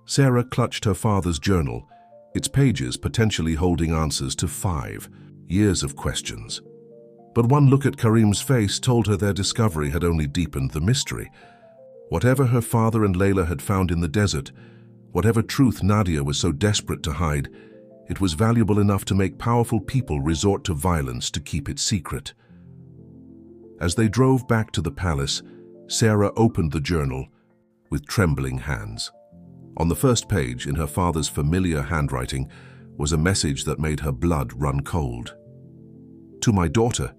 Sarah clutched her father's journal, its pages potentially holding answers to 5 years of questions. But one look at Karim's face told her their discovery had only deepened the mystery. Whatever her father and Layla had found in the desert, whatever truth Nadia was so desperate to hide, it was valuable enough to make powerful people resort to violence to keep it secret. As they drove back to the palace, Sarah opened the journal with trembling hands. On the first page, in her father's familiar handwriting, was a message that made her blood run cold. "To my daughter,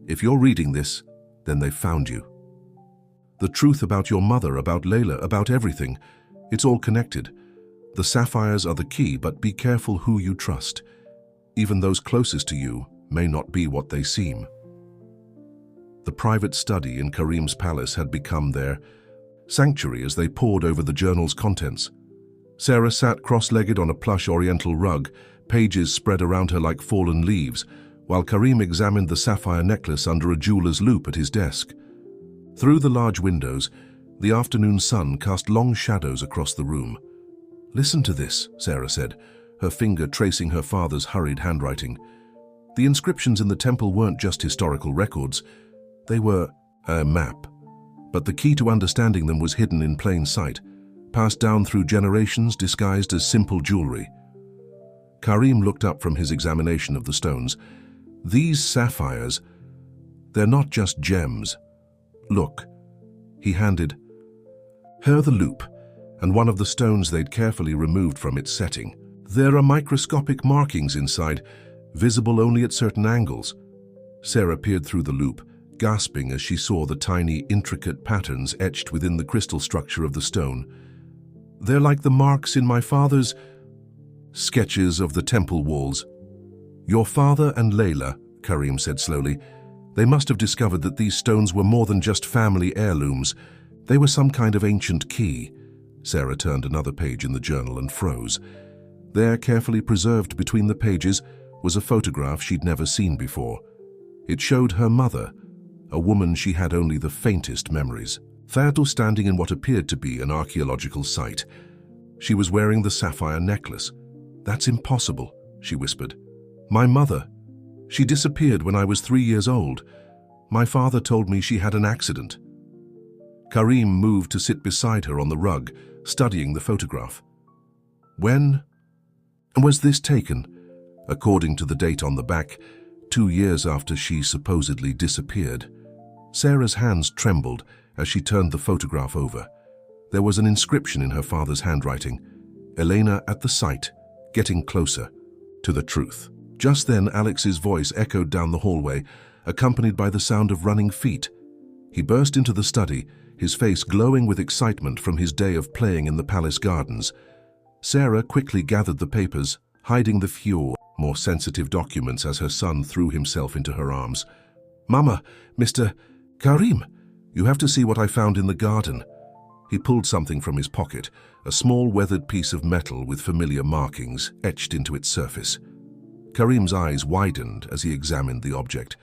if you're reading this, then they've found you. The truth about your mother, about Layla, about everything, it's all connected. The sapphires are the key, but be careful who you trust. Even those closest to you may not be what they seem." The private study in Karim's palace had become their sanctuary as they pored over the journal's contents. Sarah sat cross-legged on a plush oriental rug, pages spread around her like fallen leaves, while Karim examined the sapphire necklace under a jeweler's loupe at his desk. Through the large windows, the afternoon sun cast long shadows across the room. "Listen to this," Sarah said, her finger tracing her father's hurried handwriting. "The inscriptions in the temple weren't just historical records. They were a map. But the key to understanding them was hidden in plain sight, passed down through generations disguised as simple jewelry." Karim looked up from his examination of the stones. "These sapphires, they're not just gems. Look." He handed her the loupe, and one of the stones they'd carefully removed from its setting. There are microscopic markings inside, visible only at certain angles. Sarah peered through the loop, gasping as she saw the tiny, intricate patterns etched within the crystal structure of the stone. They're like the marks in my father's sketches of the temple walls. Your father and Layla, Karim said slowly, they must have discovered that these stones were more than just family heirlooms. They were some kind of ancient key. Sarah turned another page in the journal and froze. There, carefully preserved between the pages, was a photograph she'd never seen before. It showed her mother, a woman she had only the faintest memories. Theodore standing in what appeared to be an archaeological site. She was wearing the sapphire necklace. That's impossible, she whispered. My mother. She disappeared when I was 3 years old. My father told me she had an accident. Karim moved to sit beside her on the rug, studying the photograph. When was this taken? According to the date on the back, 2 years after she supposedly disappeared. Sarah's hands trembled as she turned the photograph over. There was an inscription in her father's handwriting. Elena at the site, getting closer to the truth. Just then, Alex's voice echoed down the hallway, accompanied by the sound of running feet. He burst into the study, his face glowing with excitement from his day of playing in the palace gardens. Sarah quickly gathered the papers, hiding the fewer, more sensitive documents as her son threw himself into her arms. Mama, Mr. Karim, you have to see what I found in the garden. He pulled something from his pocket, a small weathered piece of metal with familiar markings etched into its surface. Karim's eyes widened as he examined the object.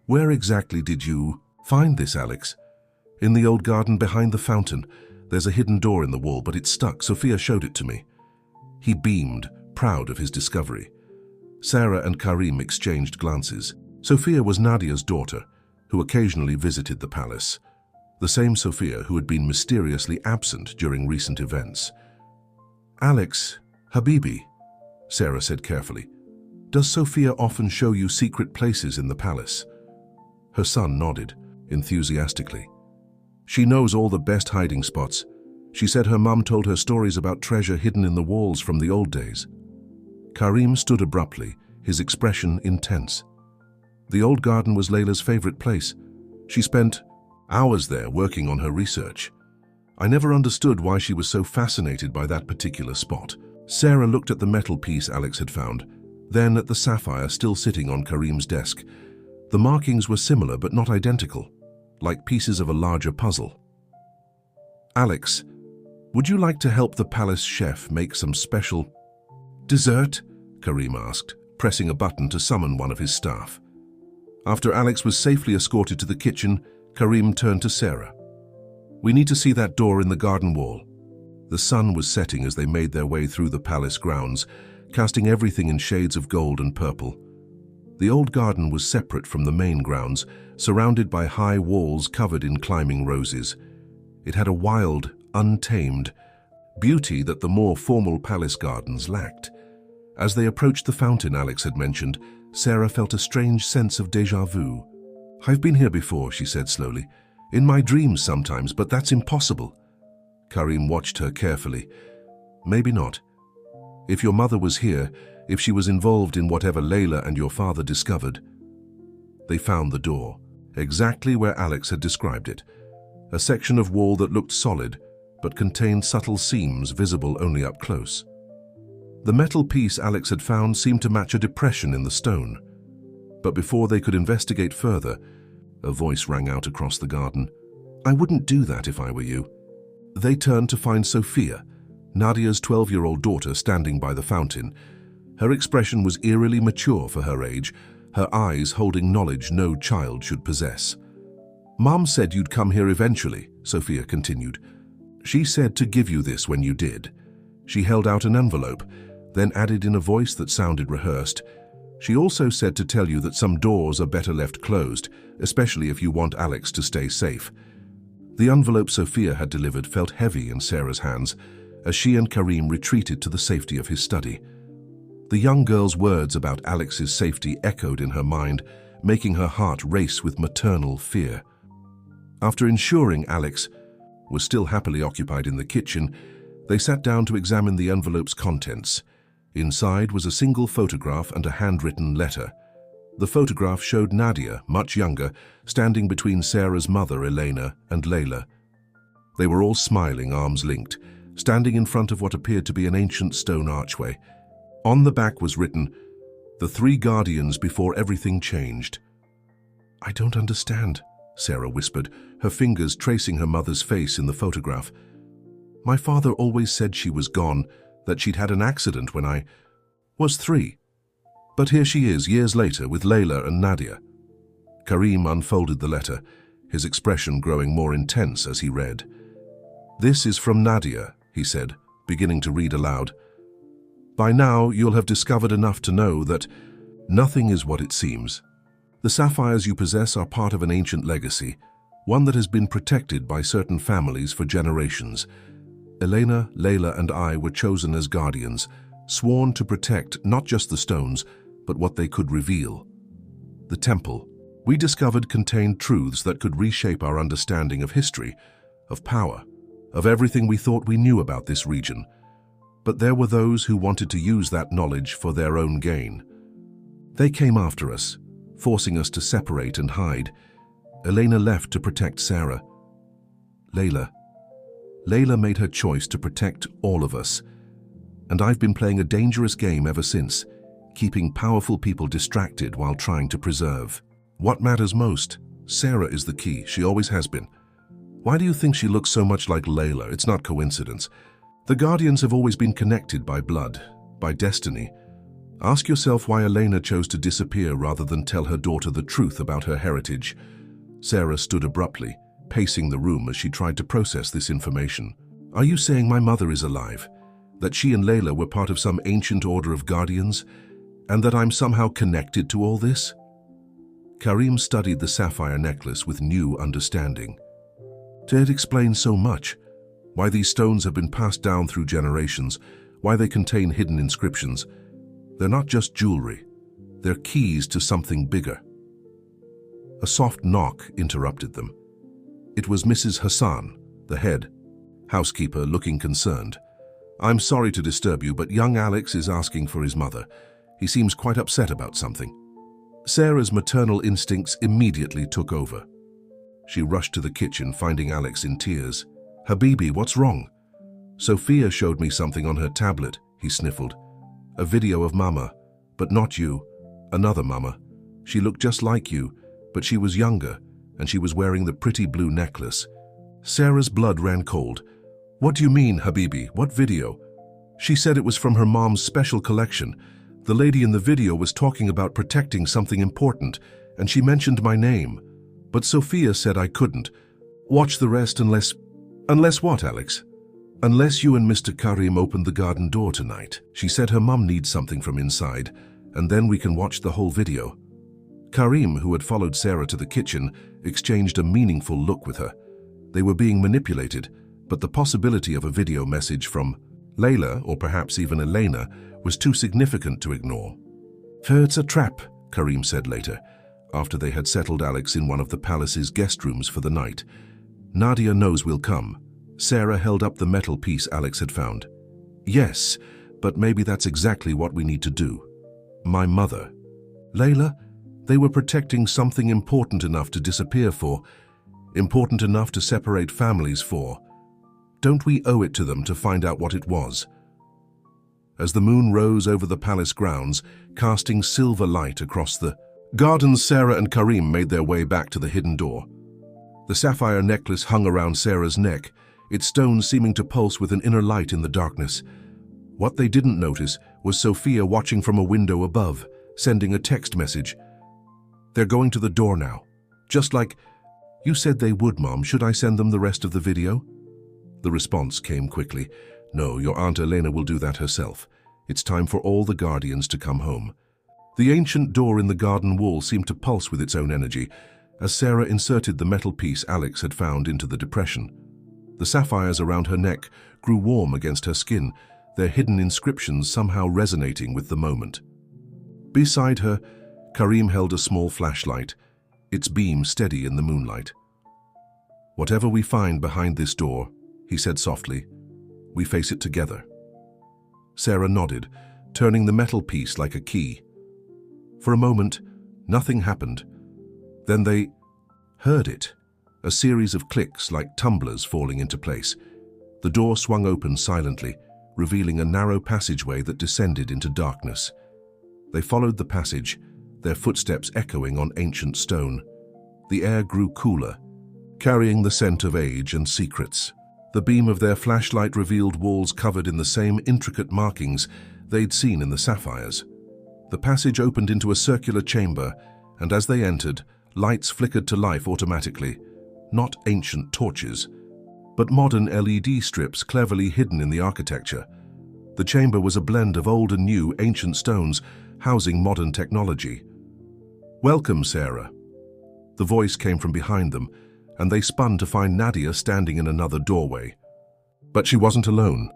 Where exactly did you find this, Alex? In the old garden behind the fountain. There's a hidden door in the wall, but it's stuck. Sophia showed it to me. He beamed, proud of his discovery. Sarah and Karim exchanged glances. Sophia was Nadia's daughter, who occasionally visited the palace. The same Sophia who had been mysteriously absent during recent events. Alex, Habibi, Sarah said carefully, does Sophia often show you secret places in the palace? Her son nodded, enthusiastically. She knows all the best hiding spots. She said her mum told her stories about treasure hidden in the walls from the old days. Karim stood abruptly, his expression intense. The old garden was Layla's favorite place. She spent hours there working on her research. I never understood why she was so fascinated by that particular spot. Sarah looked at the metal piece Alex had found, then at the sapphire still sitting on Karim's desk. The markings were similar but not identical, like pieces of a larger puzzle. Alex, would you like to help the palace chef make some special dessert? Karim asked, pressing a button to summon one of his staff. After Alex was safely escorted to the kitchen, Karim turned to Sarah. We need to see that door in the garden wall. The sun was setting as they made their way through the palace grounds, casting everything in shades of gold and purple. The old garden was separate from the main grounds, surrounded by high walls covered in climbing roses. It had a wild, untamed beauty that the more formal palace gardens lacked. As they approached the fountain Alex had mentioned, Sarah felt a strange sense of déjà vu. I've been here before, she said slowly. In my dreams sometimes, but that's impossible. Karim watched her carefully. Maybe not. If your mother was here, if she was involved in whatever Layla and your father discovered. They found the door, exactly where Alex had described it. A section of wall that looked solid, but contained subtle seams visible only up close. The metal piece Alex had found seemed to match a depression in the stone. But before they could investigate further, a voice rang out across the garden. I wouldn't do that if I were you. They turned to find Sophia, Nadia's 12-year-old daughter, standing by the fountain. Her expression was eerily mature for her age, her eyes holding knowledge no child should possess. Mom said you'd come here eventually, Sophia continued. She said to give you this when you did. She held out an envelope, then added in a voice that sounded rehearsed. She also said to tell you that some doors are better left closed, especially if you want Alex to stay safe. The envelope Sophia had delivered felt heavy in Sarah's hands as she and Karim retreated to the safety of his study. The young girl's words about Alex's safety echoed in her mind, making her heart race with maternal fear. After ensuring Alex was still happily occupied in the kitchen, They sat down to examine the envelope's contents. Inside was a single photograph and a handwritten letter. The photograph showed Nadia, much younger, standing between Sarah's mother, Elena, and Layla. They were all smiling, arms linked, standing in front of what appeared to be an ancient stone archway. On the back was written, "The three guardians before everything changed." "I don't understand," Sarah whispered, her fingers tracing her mother's face in the photograph. "My father always said she was gone, that she'd had an accident when I was 3. But here she is, years later, with Layla and Nadia." Karim unfolded the letter, his expression growing more intense as he read. "This is from Nadia," he said, beginning to read aloud. "By now, you'll have discovered enough to know that nothing is what it seems. The sapphires you possess are part of an ancient legacy, one that has been protected by certain families for generations. Elena, Layla, and I were chosen as guardians, sworn to protect not just the stones, but what they could reveal. The temple, we discovered, contained truths that could reshape our understanding of history, of power, of everything we thought we knew about this region. But there were those who wanted to use that knowledge for their own gain. They came after us, forcing us to separate and hide. Elena left to protect Sarah. Layla made her choice to protect all of us. And I've been playing a dangerous game ever since, keeping powerful people distracted while trying to preserve what matters most. Sarah is the key, she always has been. Why do you think she looks so much like Layla? It's not coincidence. The Guardians have always been connected by blood, by destiny. Ask yourself why Elena chose to disappear rather than tell her daughter the truth about her heritage." Sarah stood abruptly, pacing the room as she tried to process this information. "Are you saying my mother is alive? That she and Layla were part of some ancient order of guardians? And that I'm somehow connected to all this?" Karim studied the sapphire necklace with new understanding. It explains so much. Why these stones have been passed down through generations, why they contain hidden inscriptions. They're not just jewelry. They're keys to something bigger. A soft knock interrupted them. It was Mrs. Hassan, the head housekeeper, looking concerned. "I'm sorry to disturb you, but young Alex is asking for his mother. He seems quite upset about something." Sarah's maternal instincts immediately took over. She rushed to the kitchen, finding Alex in tears. "Habibi, what's wrong?" "Sophia showed me something on her tablet," he sniffled. "A video of Mama, but not you. Another Mama. She looked just like you, but she was younger, and she was wearing the pretty blue necklace." Sarah's blood ran cold. "What do you mean, Habibi? What video?" "She said it was from her mom's special collection. The lady in the video was talking about protecting something important, and she mentioned my name. But Sophia said I couldn't. Watch the rest unless..." "Unless what, Alex?" "Unless you and Mr. Karim open the garden door tonight. She said her mum needs something from inside, and then we can watch the whole video." Karim, who had followed Sarah to the kitchen, exchanged a meaningful look with her. They were being manipulated, but the possibility of a video message from Layla, or perhaps even Elena, was too significant to ignore. "It's a trap," Karim said later, after they had settled Alex in one of the palace's guest rooms for the night. "Nadia knows we'll come." Sarah held up the metal piece Alex had found. "Yes, but maybe that's exactly what we need to do." "My mother." "Layla, they were protecting something important enough to disappear for, important enough to separate families for. Don't we owe it to them to find out what it was?" As the moon rose over the palace grounds, casting silver light across the gardens, Sarah and Karim made their way back to the hidden door. The sapphire necklace hung around Sarah's neck, its stones seeming to pulse with an inner light in the darkness. What they didn't notice was Sophia watching from a window above, sending a text message. "They're going to the door now. Just like you said they would, Mom. Should I send them the rest of the video?" The response came quickly. "No, your Aunt Elena will do that herself. It's time for all the guardians to come home." The ancient door in the garden wall seemed to pulse with its own energy as Sarah inserted the metal piece Alex had found into the depression. The sapphires around her neck grew warm against her skin, their hidden inscriptions somehow resonating with the moment. Beside her, Karim held a small flashlight, its beam steady in the moonlight. "Whatever we find behind this door," he said softly, We face it together." Sarah nodded, turning the metal piece like a key. For a moment, nothing happened. Then they heard it, a series of clicks like tumblers falling into place. The door swung open silently, revealing a narrow passageway that descended into darkness. They followed the passage, their footsteps echoing on ancient stone. The air grew cooler, carrying the scent of age and secrets. The beam of their flashlight revealed walls covered in the same intricate markings they'd seen in the sapphires. The passage opened into a circular chamber, and as they entered, lights flickered to life automatically. Not ancient torches, but modern LED strips cleverly hidden in the architecture. The chamber was a blend of old and new ancient stones housing modern technology. "Welcome, Sarah." The voice came from behind them, and they spun to find Nadia standing in another doorway. But she wasn't alone.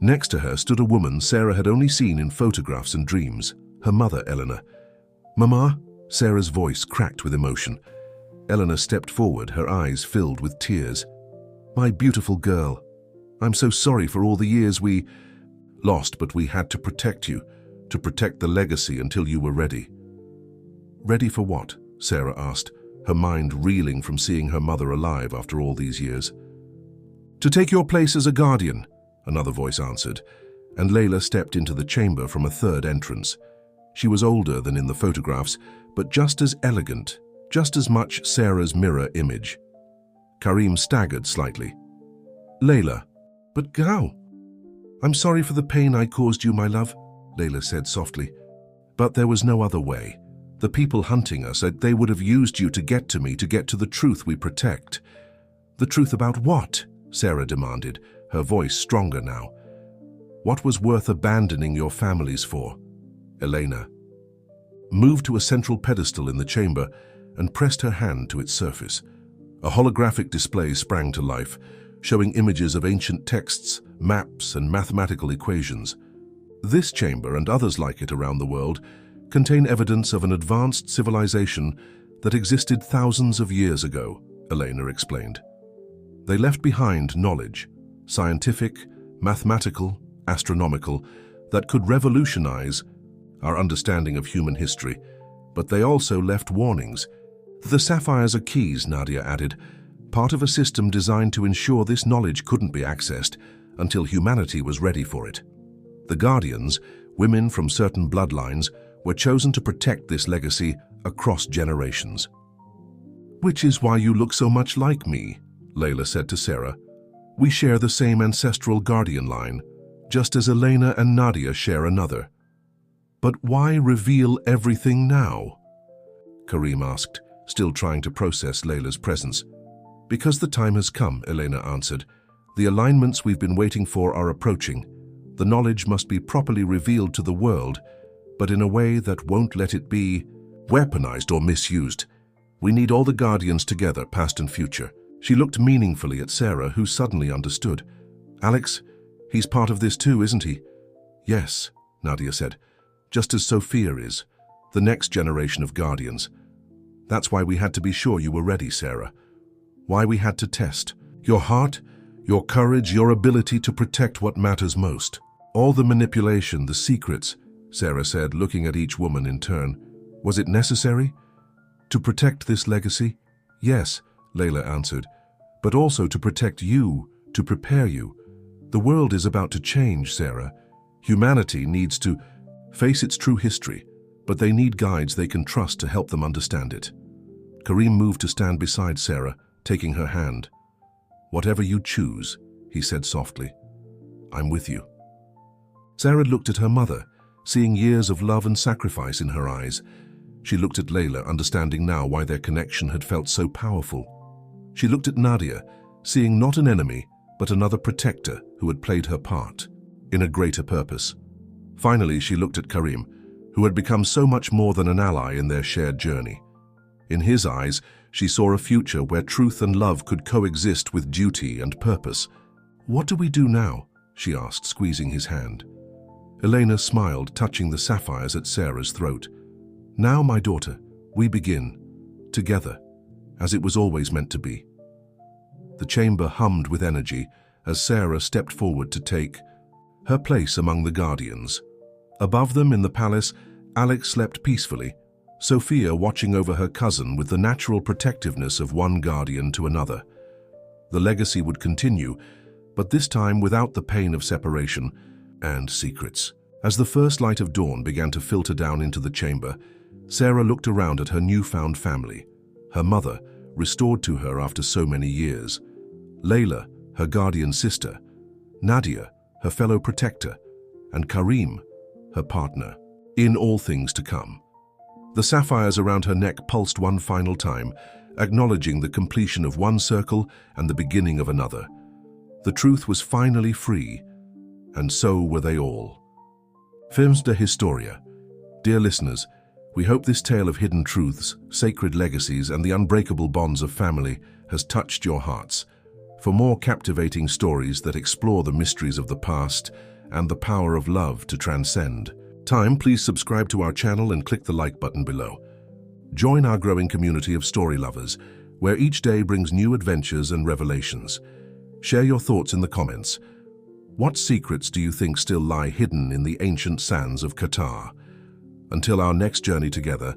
Next to her stood a woman Sarah had only seen in photographs and dreams, her mother, Eleanor. "Mama?" Sarah's voice cracked with emotion. Eleanor stepped forward, her eyes filled with tears. "My beautiful girl, I'm so sorry for all the years we lost, but we had to protect you, to protect the legacy until you were ready." "Ready for what?" Sarah asked, her mind reeling from seeing her mother alive after all these years. "To take your place as a guardian," another voice answered, and Layla stepped into the chamber from a third entrance. She was older than in the photographs, but just as elegant, just as much Sarah's mirror image. Karim staggered slightly. "Layla, but how?" "I'm sorry for the pain I caused you, my love," Layla said softly. "But there was no other way. The people hunting us, they would have used you to get to me, to get to the truth we protect." "The truth about what?" Sarah demanded, her voice stronger now. "What was worth abandoning your families for?" Elena moved to a central pedestal in the chamber and pressed her hand to its surface. A holographic display sprang to life, showing images of ancient texts, maps, and mathematical equations. This chamber, and others like it around the world, contain evidence of an advanced civilization that existed thousands of years ago, Elena explained. They left behind knowledge, scientific, mathematical, astronomical, that could revolutionize our understanding of human history, but they also left warnings. "The sapphires are keys," Nadia added, "part of a system designed to ensure this knowledge couldn't be accessed until humanity was ready for it. The Guardians, women from certain bloodlines, were chosen to protect this legacy across generations." "Which is why you look so much like me," Layla said to Sarah. "We share the same ancestral guardian line, just as Elena and Nadia share another." "But why reveal everything now?" Karim asked, still trying to process Layla's presence. "Because the time has come," Elena answered. "The alignments we've been waiting for are approaching. The knowledge must be properly revealed to the world, but in a way that won't let it be weaponized or misused. We need all the Guardians together, past and future." She looked meaningfully at Sarah, who suddenly understood. "Alex, he's part of this too, isn't he?" "Yes," Nadia said. "Just as Sophia is, the next generation of Guardians. That's why we had to be sure you were ready, Sarah. Why we had to test your heart, your courage, your ability to protect what matters most. All the manipulation, the secrets," Sarah said, looking at each woman in turn. "Was it necessary? To protect this legacy?" "Yes," Layla answered, "but also to protect you, to prepare you. The world is about to change, Sarah. Humanity needs to face its true history, but they need guides they can trust to help them understand it." Karim moved to stand beside Sarah, taking her hand. "Whatever you choose," he said softly, "I'm with you." Sarah looked at her mother, seeing years of love and sacrifice in her eyes. She looked at Layla, understanding now why their connection had felt so powerful. She looked at Nadia, seeing not an enemy, but another protector who had played her part in a greater purpose. Finally, she looked at Karim, who had become so much more than an ally in their shared journey. In his eyes, she saw a future where truth and love could coexist with duty and purpose. "What do we do now?" she asked, squeezing his hand. Elena smiled, touching the sapphires at Sarah's throat. "Now, my daughter, we begin, together, as it was always meant to be." The chamber hummed with energy, as Sarah stepped forward to take her place among the guardians. Above them in the palace, Alex slept peacefully, Sophia watching over her cousin with the natural protectiveness of one guardian to another. The legacy would continue, but this time without the pain of separation and secrets. As the first light of dawn began to filter down into the chamber, Sarah looked around at her newfound family. Her mother, restored to her after so many years. Layla, her guardian sister. Nadia, her fellow protector. And Karim, her partner. In all things to come. The sapphires around her neck pulsed one final time, acknowledging the completion of one circle and the beginning of another. The truth was finally free, and so were they all. Films de Historia. Dear listeners, we hope this tale of hidden truths, sacred legacies, and the unbreakable bonds of family has touched your hearts. For more captivating stories that explore the mysteries of the past and the power of love to transcend, please subscribe to our channel and click the like button below. Join our growing community of story lovers, where each day brings new adventures and revelations. Share your thoughts in the comments. What secrets do you think still lie hidden in the ancient sands of Qatar? Until our next journey together,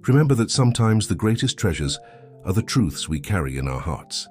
remember that sometimes the greatest treasures are the truths we carry in our hearts.